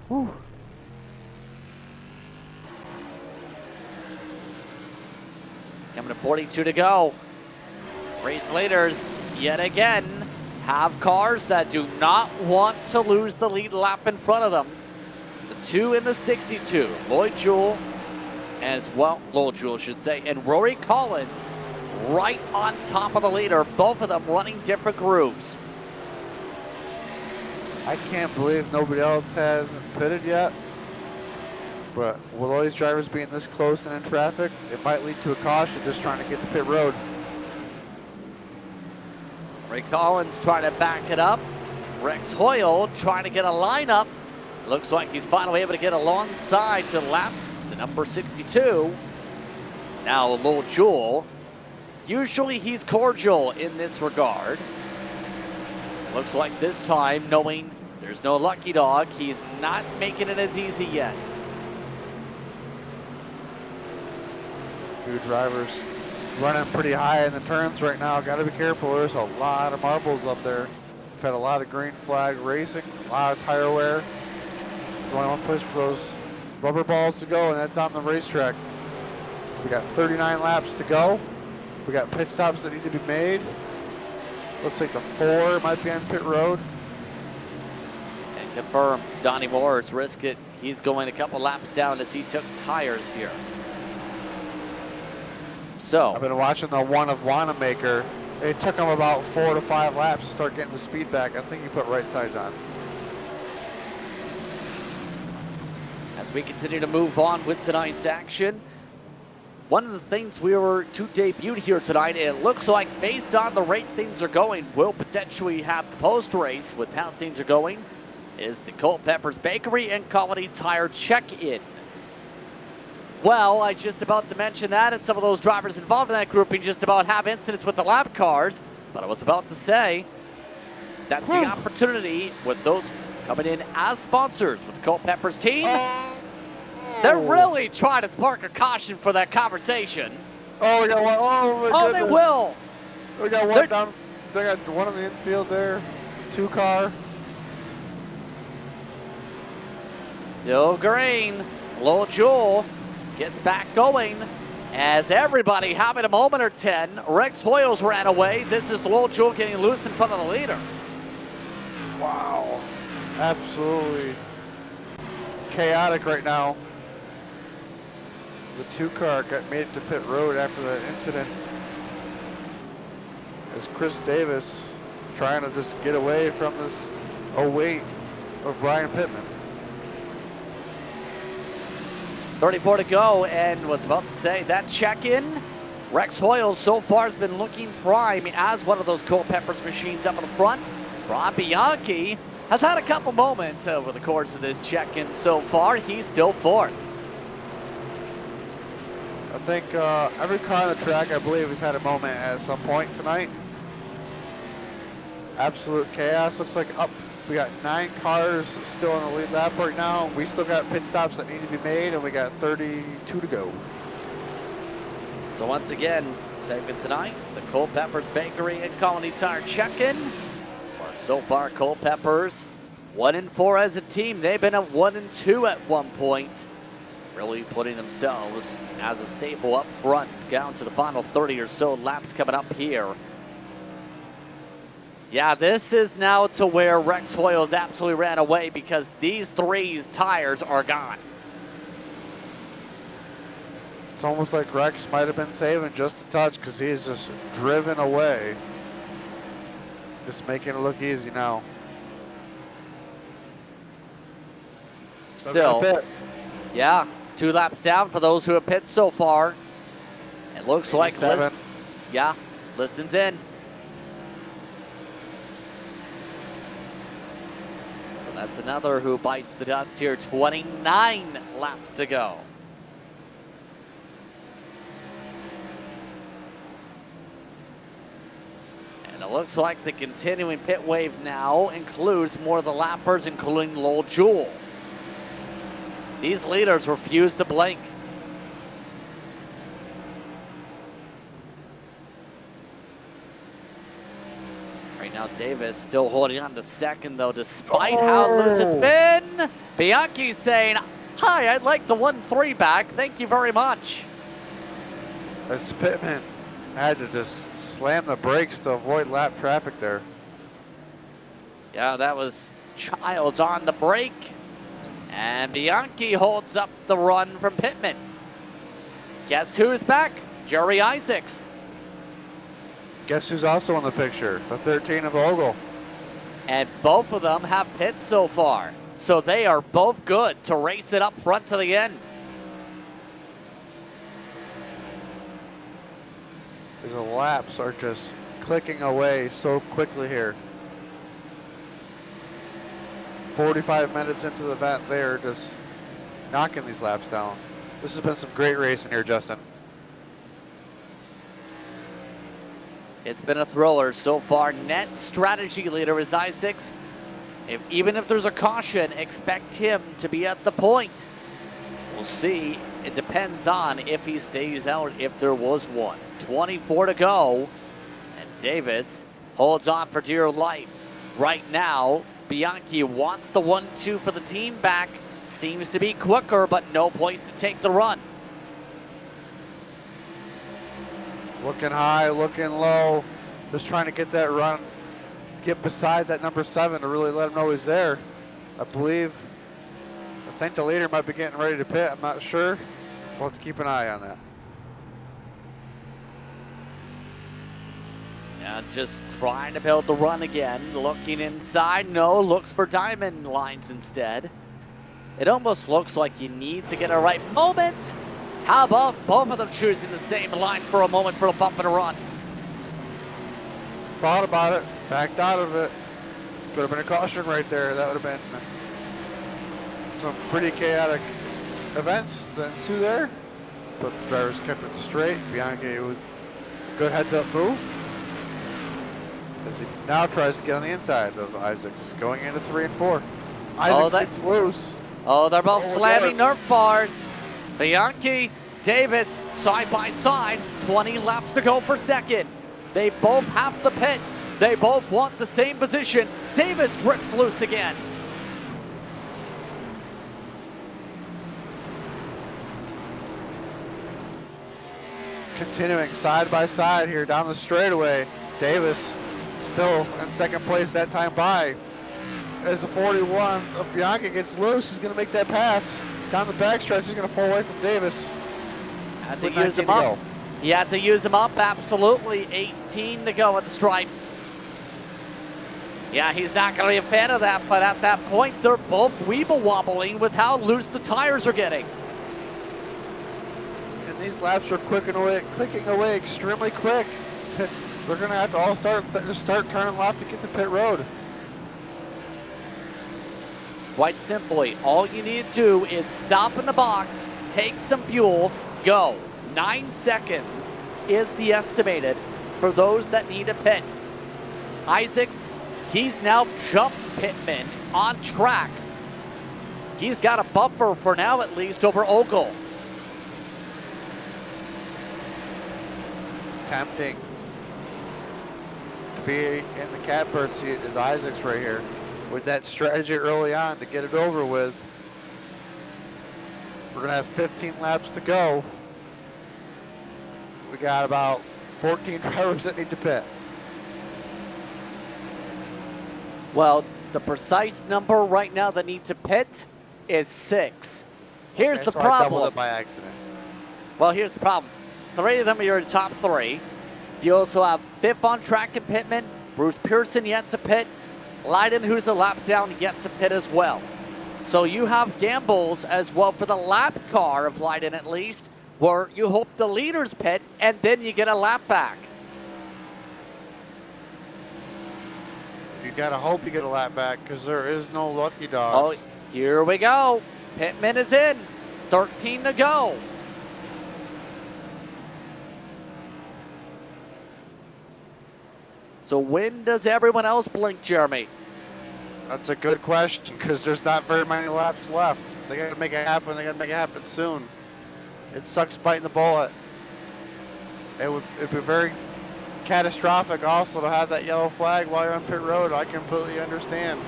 Whew. Coming to 42 to go. Race leaders, yet again, have cars that do not want to lose the lead lap in front of them. The 2 in the 62, Lloyd Jewell, as well, Lowell Jewell should say, and Rory Collins right on top of the leader, both of them running different grooves. I can't believe nobody else hasn't pitted yet. But with all these drivers being this close and in traffic, it might lead to a caution just trying to get to pit road. Ray Collins trying to back it up. Rex Hoyle trying to get a lineup. Looks like he's finally able to get alongside to lap the number 62. Now Lil Jewel. Usually he's cordial in this regard. Looks like this time, knowing there's no lucky dog, he's not making it as easy yet. Two drivers running pretty high in the turns right now. Got to be careful. There's a lot of marbles up there. We've had a lot of green flag racing, a lot of tire wear. There's only one place for those rubber balls to go, and that's on the racetrack. We got 39 laps to go. We got pit stops that need to be made. Looks like the 4 might be on pit road. And confirm, Donnie Moore's risk it. He's going a couple laps down as he took tires here. So I've been watching the one of Wanamaker. It took him about 4 to 5 laps to start getting the speed back. I think he put right sides on. as we continue to move on with tonight's action, one of the things we were to debut here tonight, it looks like based on the rate things are going, we'll potentially have the post-race with how things are going, is the Culpeper's Bakery and Colony Tire check-in. Well, I just about to mention that, and some of those drivers involved in that grouping just about have incidents with the lap cars, but I was about to say, that's the opportunity with those coming in as sponsors with the Culpeper's team. They're really trying to spark a caution for that conversation. Oh, we got one. Oh, my They will. We got one down. They got one on the infield there. 2 car. Still green. Lil Jewel gets back going as everybody having a moment or 10. Rex Hoyles ran away. This is Lil Jewel getting loose in front of the leader. Wow. Absolutely chaotic right now. The 2 car made it to pit road after the incident. As Chris Davis trying to just get away from this weight of Brian Pittman. 34 to go, and was about to say that check-in. Rex Hoyles so far has been looking prime as one of those Culpeper's machines up in the front. Rob Bianchi has had a couple moments over the course of this check-in so far. He's still 4th. I think every car on the track, I believe, has had a moment at some point tonight. Absolute chaos. Looks like we got 9 cars still in the lead lap right now. We still got pit stops that need to be made, and we got 32 to go. So once again, segment tonight, the Culpeper's Bakery and Colony Tire check-in. So far, Culpeper's 1-4 as a team. They've been at 1-2 at one point, really putting themselves as a staple up front down to the final 30 or so laps coming up here. Yeah, this is now to where Rex Hoyles absolutely ran away because these 3's tires are gone. It's almost like Rex might have been saving just a touch because he's just driven away. Just making it look easy now. Still, yeah, 2 laps down for those who have pit so far. It looks like Liston's in. So that's another who bites the dust here. 29 laps to go. And it looks like the continuing pit wave now includes more of the lappers, including Lil Jewel. These leaders refuse to blink. Right now, Davis still holding on to second, though, despite how loose it's been. Bianchi's saying, hi, I'd like the 1-3 back. Thank you very much. As Pittman had to just slam the brakes to avoid lap traffic there. Yeah, that was Childs on the brake. And Bianchi holds up the run from Pittman. Guess who's back? Jerry Isaacs. Guess who's also in the picture? The 13 of Ogle. And both of them have pits so far. So they are both good to race it up front to the end. These laps are just clicking away so quickly here. 45 minutes into the event, they're just knocking these laps down. This has been some great racing here, Justin. It's been a thriller so far. Net strategy leader is Isaacs. Even if there's a caution, expect him to be at the point. We'll see. It depends on if he stays out, if there was one. 24 to go, and Davis holds on for dear life. Right now, Bianchi wants the 1-2 for the team back. Seems to be quicker, but no place to take the run. Looking high, looking low, just trying to get that run, get beside that number 7 to really let him know he's there. I think the leader might be getting ready to pit. I'm not sure. We'll have to keep an eye on that. Yeah, just trying to build the run again. Looking inside, no, looks for diamond lines instead. It almost looks like you need to get a right moment. How about both of them choosing the same line for a moment for a bump and a run? Thought about it, backed out of it. Could have been a caution right there. That would have been some pretty chaotic events that ensue there. But the drivers kept it straight. Bianchi with a good heads-up move. As he now tries to get on the inside of Isaacs, going into 3 and 4. Isaacs gets loose. Oh, they're both slamming Nerf bars. Bianchi, Davis, side by side. 20 laps to go for second. They both have to pit. They both want the same position. Davis drifts loose again. Continuing side by side here down the straightaway. Davis still in second place that time by. As the 41 of Bianchi gets loose, he's going to make that pass. Down the backstretch, he's going to pull away from Davis. Had to use him up. He had to use him up, absolutely. 18 to go at the stripe. Yeah, he's not going to be a fan of that, but at that point, they're both weeble wobbling with how loose the tires are getting. And these laps are clicking away extremely quick. They're going to have to all start turning left to get to pit road. Quite simply, all you need to do is stop in the box, take some fuel, go. 9 seconds is the estimated for those that need a pit. Isaacs, he's now jumped Pittman on track. He's got a buffer for now at least over Ogle. Tempting to be in the catbird seat is Isaacs right here. With that strategy early on to get it over with. We're gonna have 15 laps to go. We got about 14 drivers that need to pit. Well, the precise number right now that need to pit is 6. Here's the problem. I doubled it by accident. Well, here's the problem. 3 of them are your top 3. You also have 5th on track in Pittman, Bruce Pearson yet to pit, Leiden, who's a lap down, yet to pit as well. So you have gambles as well for the lap car of Leiden at least, where you hope the leaders pit and then you get a lap back. You gotta hope you get a lap back because there is no lucky dogs. Oh, here we go. Pittman is in. 13 to go. So when does everyone else blink, Jeremy? That's a good question because there's not very many laps left. They gotta make it happen. They gotta make it happen soon. It sucks biting the bullet. It'd be very catastrophic also to have that yellow flag while you're on pit road. I completely understand.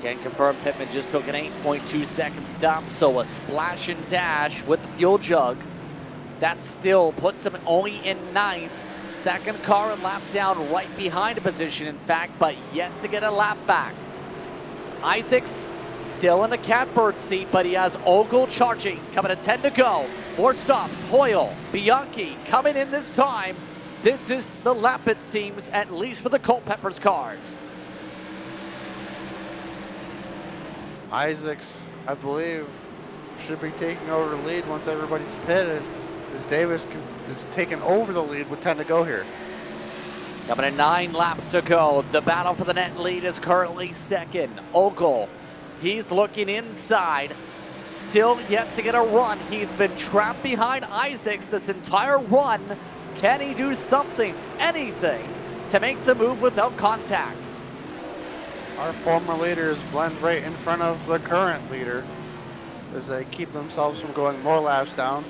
Can confirm Pittman just took an 8.2 second stop, so a splash and dash with the fuel jug. That still puts him only in 9th. Second car and lap down right behind a position, in fact, but yet to get a lap back. Isaacs still in the catbird seat, but he has Ogle charging, coming at 10 to go. 4 stops, Hoyle, Bianchi coming in this time. This is the lap, it seems, at least for the Culpeppers cars. Isaacs, I believe, should be taking over the lead once everybody's pitted, as Davis is taking over the lead with 10 to go here. Coming in 9 laps to go. The battle for the net lead is currently second. Ogle, he's looking inside. Still yet to get a run. He's been trapped behind Isaacs this entire run. Can he do something, anything, to make the move without contact? Our former leaders blend right in front of the current leader as they keep themselves from going more laps down.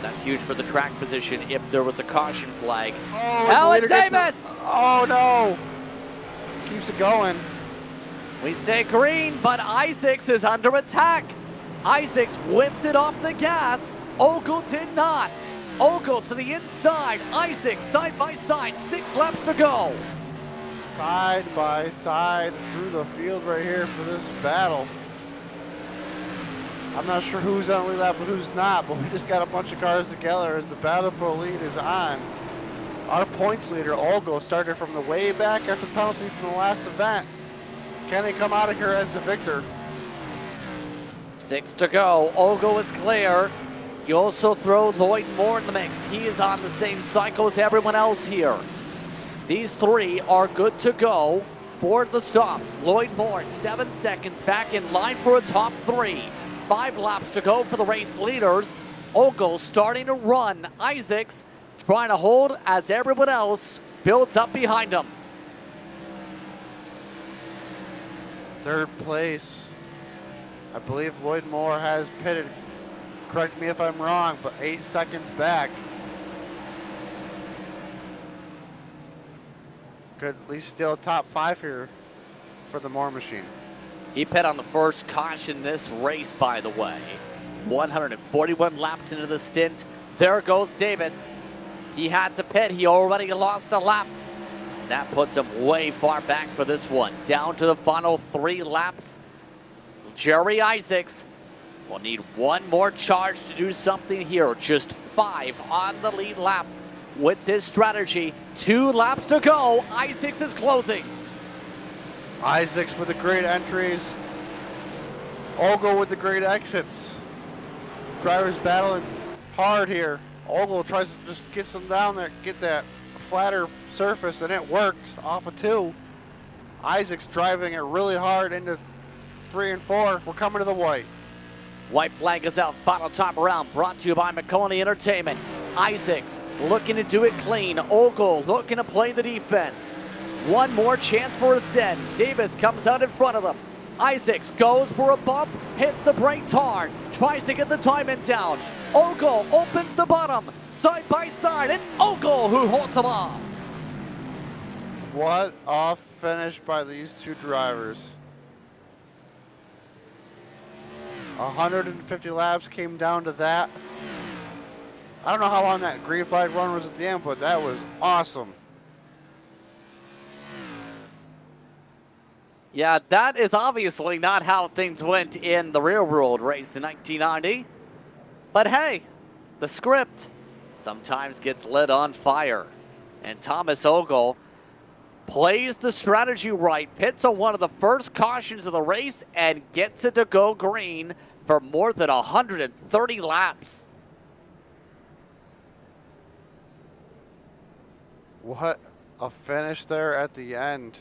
That's huge for the track position if there was a caution flag. Oh, Alan Davis! Oh no! Keeps it going. We stay green, but Isaacs is under attack. Isaacs whipped it off the gas. Ogle did not. Ogle to the inside. Isaacs side by side. 6 laps to go. Side by side through the field right here for this battle. I'm not sure who's on the lead lap and who's not, but we just got a bunch of cars together as the battle for the lead is on. Our points leader, Ogle, started from the way back after penalty from the last event. Can he come out of here as the victor? 6 to go. Ogle is clear. You also throw Lloyd Moore in the mix. He is on the same cycle as everyone else here. These 3 are good to go for the stops. Lloyd Moore, 7 seconds back in line for a top 3. 5 laps to go for the race leaders. Ogle starting to run. Isaacs trying to hold as everyone else builds up behind him. 3rd place. I believe Lloyd Moore has pitted. Correct me if I'm wrong, but 8 seconds back. Could at least steal top 5 here for the Moore machine. He pit on the first caution this race, by the way. 141 laps into the stint. There goes Davis. He had to pit. He already lost a lap. That puts him way far back for this one. Down to the final 3 laps. Jerry Isaacs will need 1 more charge to do something here. Just 5 on the lead lap with this strategy. 2 laps to go. Isaacs is closing. Isaacs with the great entries. Ogle with the great exits. Drivers battling hard here. Ogle tries to just get some down there, get that flatter surface, and it worked off of 2. Isaacs driving it really hard into 3 and 4. We're coming to the white. White flag is out. Final time around. Brought to you by McConaughey Entertainment. Isaacs looking to do it clean. Ogle looking to play the defense. 1 more chance for a send. Davis comes out in front of them. Isaacs goes for a bump, hits the brakes hard, tries to get the timing down. Ogle opens the bottom, side by side. It's Ogle who holds him off. What a finish by these 2 drivers. 150 laps came down to that. I don't know how long that green flag run was at the end, but that was awesome. Yeah, that is obviously not how things went in the real world race in 1990. But hey, the script sometimes gets lit on fire. And Thomas Ogle plays the strategy right, pits on one of the first cautions of the race, and gets it to go green for more than 130 laps. What a finish there at the end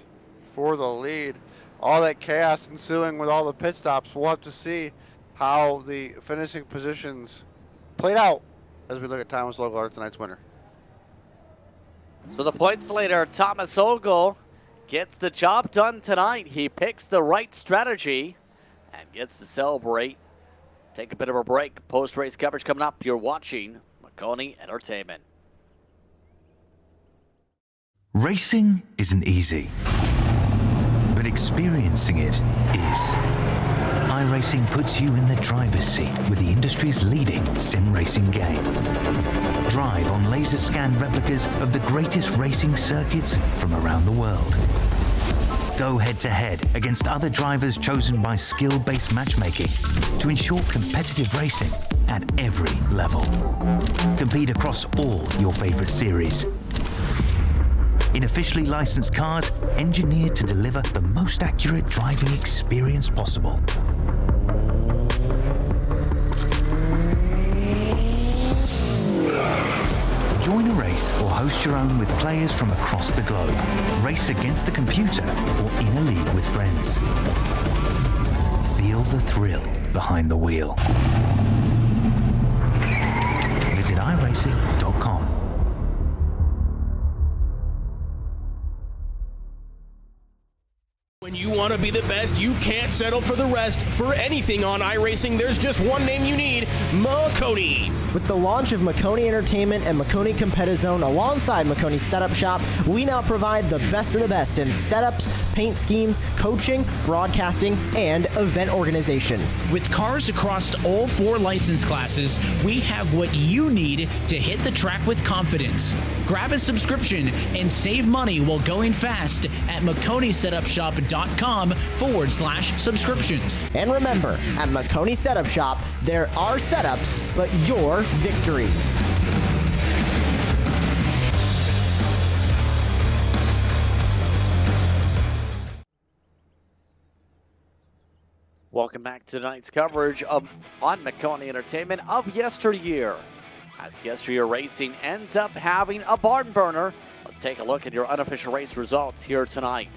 for the lead. All that chaos ensuing with all the pit stops. We'll have to see how the finishing positions played out as we look at Thomas Ogle, tonight's winner. So the points leader, Thomas Ogle, gets the job done tonight. He picks the right strategy and gets to celebrate. Take a bit of a break. Post-race coverage coming up. You're watching McConaughey Entertainment. Racing isn't easy, but experiencing it is. iRacing puts you in the driver's seat with the industry's leading sim racing game. Drive on laser scan replicas of the greatest racing circuits from around the world. Go head-to-head against other drivers chosen by skill-based matchmaking to ensure competitive racing at every level. Compete across all your favorite series. in officially licensed cars engineered to deliver the most accurate driving experience possible. Join a race or host your own with players from across the globe. Race against the computer or in a league with friends. Feel the thrill behind the wheel. Visit iRacing.com. When you want to be the best, you can't settle for the rest. For anything on iRacing, there's just one name you need, Makoni. With the launch of Makoni Entertainment and Makoni Competizone alongside Makoni Setup Shop, we now provide the best of the best in setups, paint schemes, coaching, broadcasting, and event organization. With cars across all 4 license classes, we have what you need to hit the track with confidence. Grab a subscription and save money while going fast at MakoniSetupShop.com/subscriptions. And remember, at Makoni Setup Shop, there are setups, but your victories. Welcome back to tonight's coverage on Makoni Entertainment of YesterYear. As YesterYear Racing ends up having a barn burner, let's take a look at your unofficial race results here tonight.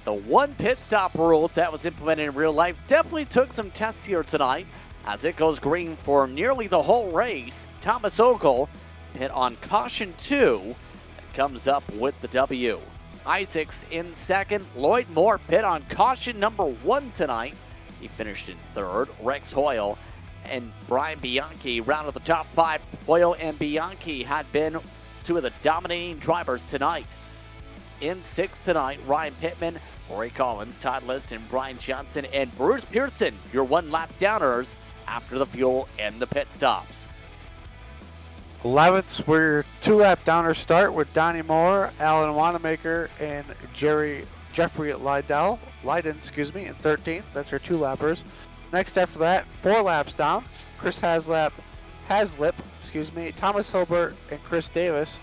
The one pit stop rule that was implemented in real life definitely took some tests here tonight, as it goes green for nearly the whole race. Thomas Ogle pit on caution 2 and comes up with the W. Isaacs in second. Lloyd Moore pit on caution number 1 tonight. He finished in third. Rex Hoyle and Brian Bianchi rounded the top 5. Hoyle and Bianchi had been 2 of the dominating drivers tonight. In 6th tonight, Ryan Pittman, Rory Collins, Todd List, and Brian Johnson, and Bruce Pearson, your one-lap downers after the fuel and the pit stops. 11th were your 2-lap downer start with Donnie Moore, Alan Wanamaker, and Jeffrey Lydell, in 13th. That's your 2-lappers. Next after that, 4 laps down, Chris Haslip, Thomas Hilbert, and Chris Davis.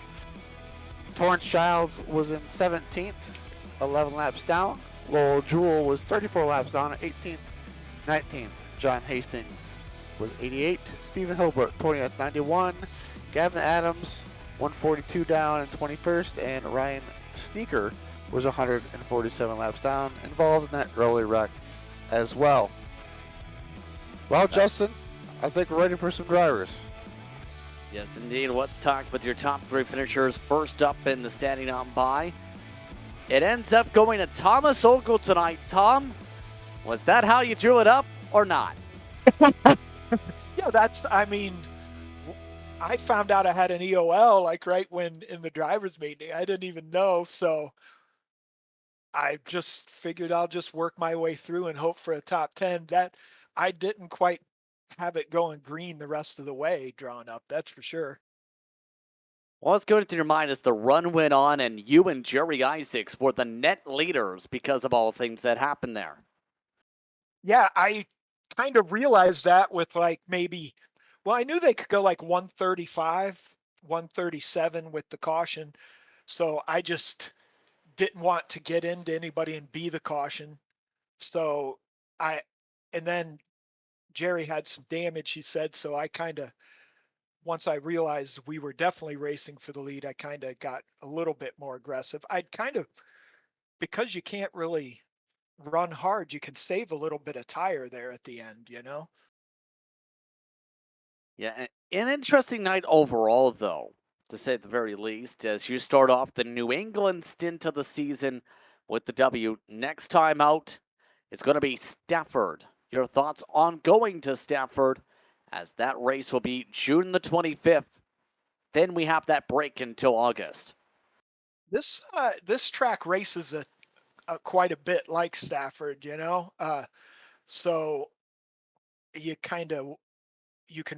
Torrance Childs was in 17th, 11 laps down. Lowell Jewell was 34 laps down, 18th. 19th, John Hastings was 88. Stephen Hilbert, 20th, 91. Gavin Adams, 142 down in 21st. And Ryan Steeker was 147 laps down, involved in that early wreck as well. Well, Justin, I think we're ready for some drivers. Yes, indeed. Let's talk with your top 3 finishers. First up in the standing on by. It ends up going to Thomas Ogle tonight. Tom, was that how you drew it up or not? Yeah, I found out I had an EOL like right when in the driver's meeting. I didn't even know, so I just figured I'll just work my way through and hope for a top 10. That I didn't quite have it going green the rest of the way drawn up, that's for sure. Well, what's going through your mind as the run went on and you and Jerry Isaacs were the net leaders because of all things that happened there? Yeah, I kind of realized that with I knew they could go like 135, 137 with the caution. So I just didn't want to get into anybody and be the caution. So and then Jerry had some damage, he said. So once I realized we were definitely racing for the lead, I kind of got a little bit more aggressive. Because you can't really run hard, you can save a little bit of tire there at the end, Yeah, an interesting night overall, though, to say the very least, as you start off the New England stint of the season with the W. Next time out, it's going to be Stafford. Your thoughts on going to Stafford, as that race will be June the 25th. Then we have that break until August. This track races quite a bit like Stafford, so you can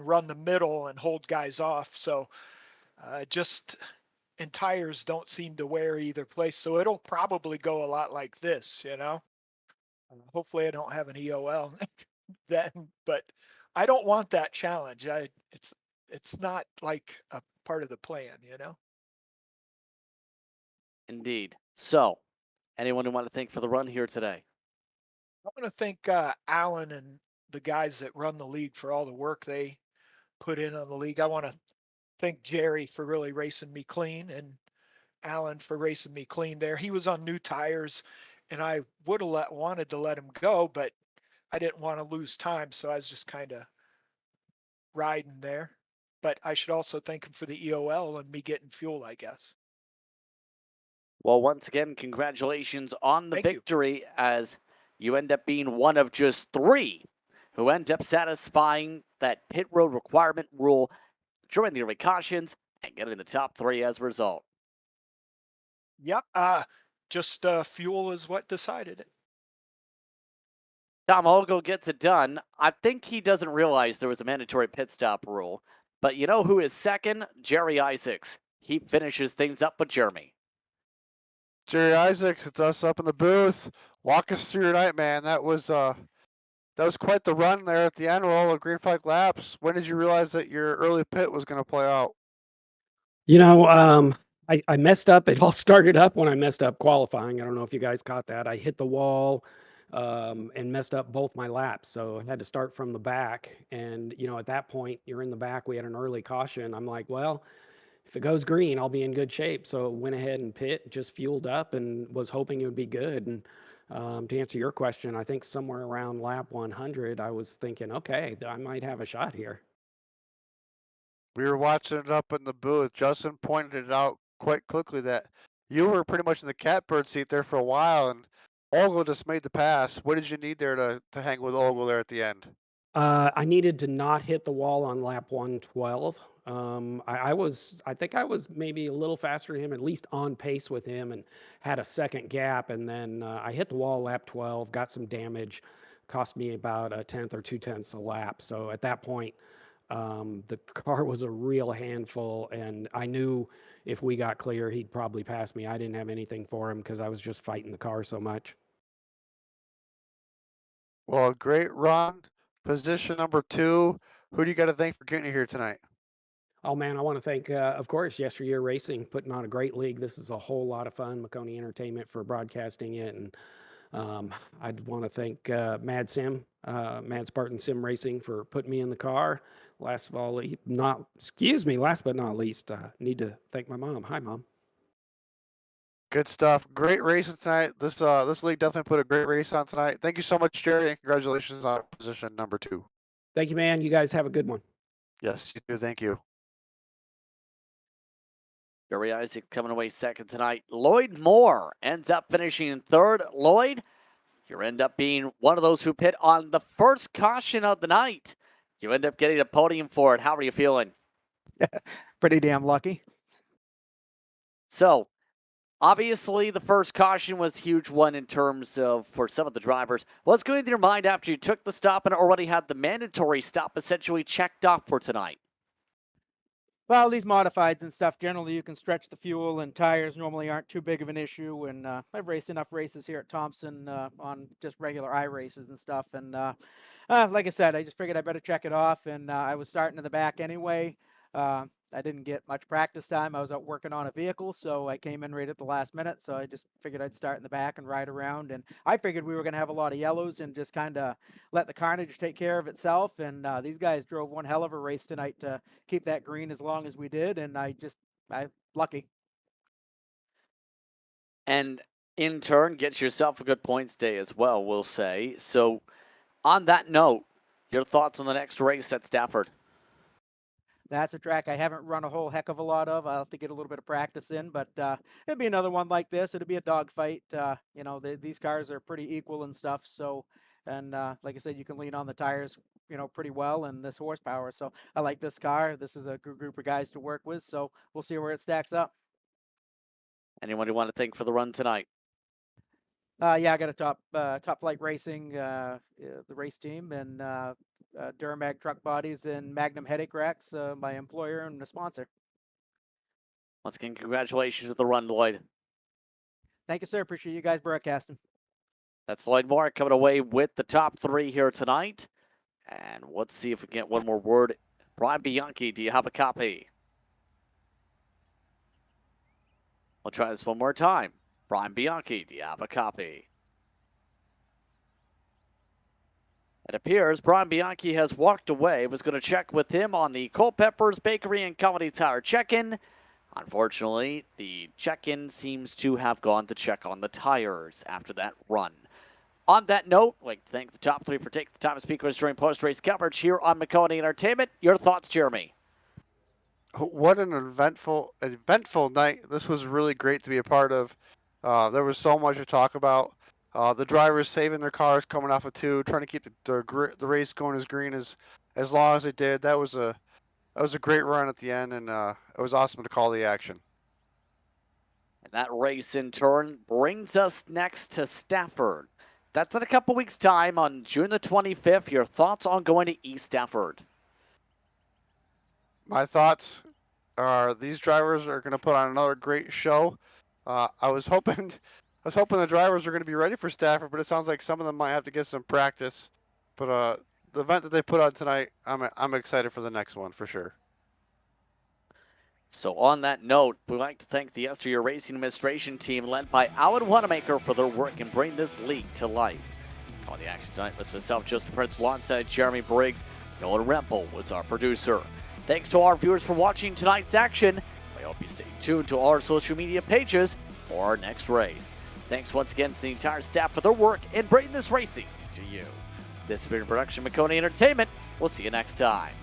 run the middle and hold guys off. So and tires don't seem to wear either place. So it'll probably go a lot like this, hopefully I don't have an EOL then, but I don't want that challenge. It's not like a part of the plan, Indeed. So, anyone who want to thank for the run here today? I want to thank Alan and the guys that run the league for all the work they put in on the league. I want to thank Jerry for really racing me clean and Alan for racing me clean there. He was on new tires, and I would have wanted to let him go, but I didn't want to lose time, so I was just kind of riding there. But I should also thank him for the EOL and me getting fuel, I guess. Well, once again, congratulations on the Thank you. victory as you end up being one of just 3 who end up satisfying that pit road requirement rule, during the early cautions, and getting the top 3 as a result. Yep. Just fuel is what decided it. Tom Ogle gets it done. I think he doesn't realize there was a mandatory pit stop rule. But you know who is second? Jerry Isaacs. He finishes things up with Jeremy. Jerry Isaacs, it's us up in the booth. Walk us through your night, man. That was quite the run there at the end with all the green flag laps. When did you realize that your early pit was going to play out? You know, I messed up. It all started up when I messed up qualifying. I don't know if you guys caught that. I hit the wall and messed up both my laps. So I had to start from the back. And, you know, at that point, you're in the back. We had an early caution. I'm like, well, if it goes green, I'll be in good shape. So went ahead and pit, just fueled up and was hoping it would be good. And to answer your question, I think somewhere around lap 100, I was thinking, okay, I might have a shot here. We were watching it up in the booth. Justin pointed it out quite quickly that you were pretty much in the catbird seat there for a while, and Ogle just made the pass. What did you need there to hang with Ogle there at the end? I needed to not hit the wall on lap 112. I think I was maybe a little faster than him, at least on pace with him, and had a second gap. And then I hit the wall lap 12, got some damage, cost me about a tenth or 2/10 a lap. So at that point, the car was a real handful, and I knew if we got clear, he'd probably pass me. I didn't have anything for him because I was just fighting the car so much. Well, great run. Position number 2. Who do you got to thank for getting you here tonight? Oh man, I want to thank, of course, YesterYear Racing putting on a great league. This is a whole lot of fun. Maconey Entertainment for broadcasting it, and I'd want to thank Mad Spartan Sim Racing for putting me in the car. Last but not least, need to thank my mom. Hi, Mom. Good stuff. Great racing tonight. This league definitely put a great race on tonight. Thank you so much, Jerry, and congratulations on position number 2. Thank you, man. You guys have a good one. Yes, you do. Thank you. Jerry Isaacs coming away second tonight. Lloyd Moore ends up finishing in third. Lloyd, you end up being one of those who pit on the first caution of the night. You end up getting a podium for it. How are you feeling? Pretty damn lucky. So, obviously, the first caution was a huge one in terms of for some of the drivers. What's going through your mind after you took the stop and already had the mandatory stop essentially checked off for tonight? Well, these modifieds and stuff, generally you can stretch the fuel, and tires normally aren't too big of an issue. And I've raced enough races here at Thompson on just regular races and stuff. And like I said, I just figured I better check it off. And I was starting in the back anyway. I didn't get much practice time. I was out working on a vehicle, so I came in right at the last minute. So I just figured I'd start in the back and ride around. And I figured we were going to have a lot of yellows and just kind of let the carnage take care of itself. And these guys drove one hell of a race tonight to keep that green as long as we did. And I lucky. And in turn, gets yourself a good points day as well, we'll say. So, on that note, your thoughts on the next race at Stafford? That's a track I haven't run a whole heck of a lot of. I'll have to get a little bit of practice in, but it'd be another one like this. It'd be a dogfight. These cars are pretty equal and stuff. So, and like I said, you can lean on the tires, pretty well, and this horsepower. So I like this car. This is a good group of guys to work with. So we'll see where it stacks up. Anyone you want to thank for the run tonight? Yeah, I got a Top Flight Racing, the race team, and Duramac Truck Bodies and Magnum Headache Racks, my employer and a sponsor. Once again, congratulations to the run, Lloyd. Thank you, sir. Appreciate you guys broadcasting. That's Lloyd Moore coming away with the top 3 here tonight. And let's see if we can get one more word. Brian Bianchi, do you have a copy? We'll try this one more time. Brian Bianchi, do you have a copy? It appears Brian Bianchi has walked away. Was going to check with him on the Culpeppers Bakery and Comedy Tower check-in. Unfortunately, the check-in seems to have gone to check on the tires after that run. On that note, I'd like to thank the top three for taking the time to speak with us during post-race coverage here on Maconie Entertainment. Your thoughts, Jeremy? What an eventful night. This was really great to be a part of. There was so much to talk about. The drivers saving their cars, coming off of 2, trying to keep the race going as green as long as it did. That was a great run at the end, and it was awesome to call the action. And that race in turn brings us next to Stafford. That's in a couple weeks' time on June the 25th. Your thoughts on going to East Stafford? My thoughts are these drivers are going to put on another great show. I was hoping the drivers were going to be ready for Stafford, but it sounds like some of them might have to get some practice. But the event that they put on tonight, I'm excited for the next one for sure. So on that note, we'd like to thank the YesterYear Racing Administration team led by Alan Wanamaker for their work in bringing this league to life. On the action tonight was myself, Justin Prince, alongside Jeremy Briggs. Nolan Rempel was our producer. Thanks to our viewers for watching tonight's action. I hope you stay tuned to our social media pages for our next race. Thanks once again to the entire staff for their work in bringing this racing to you. This has been a production of Maconie Entertainment. We'll see you next time.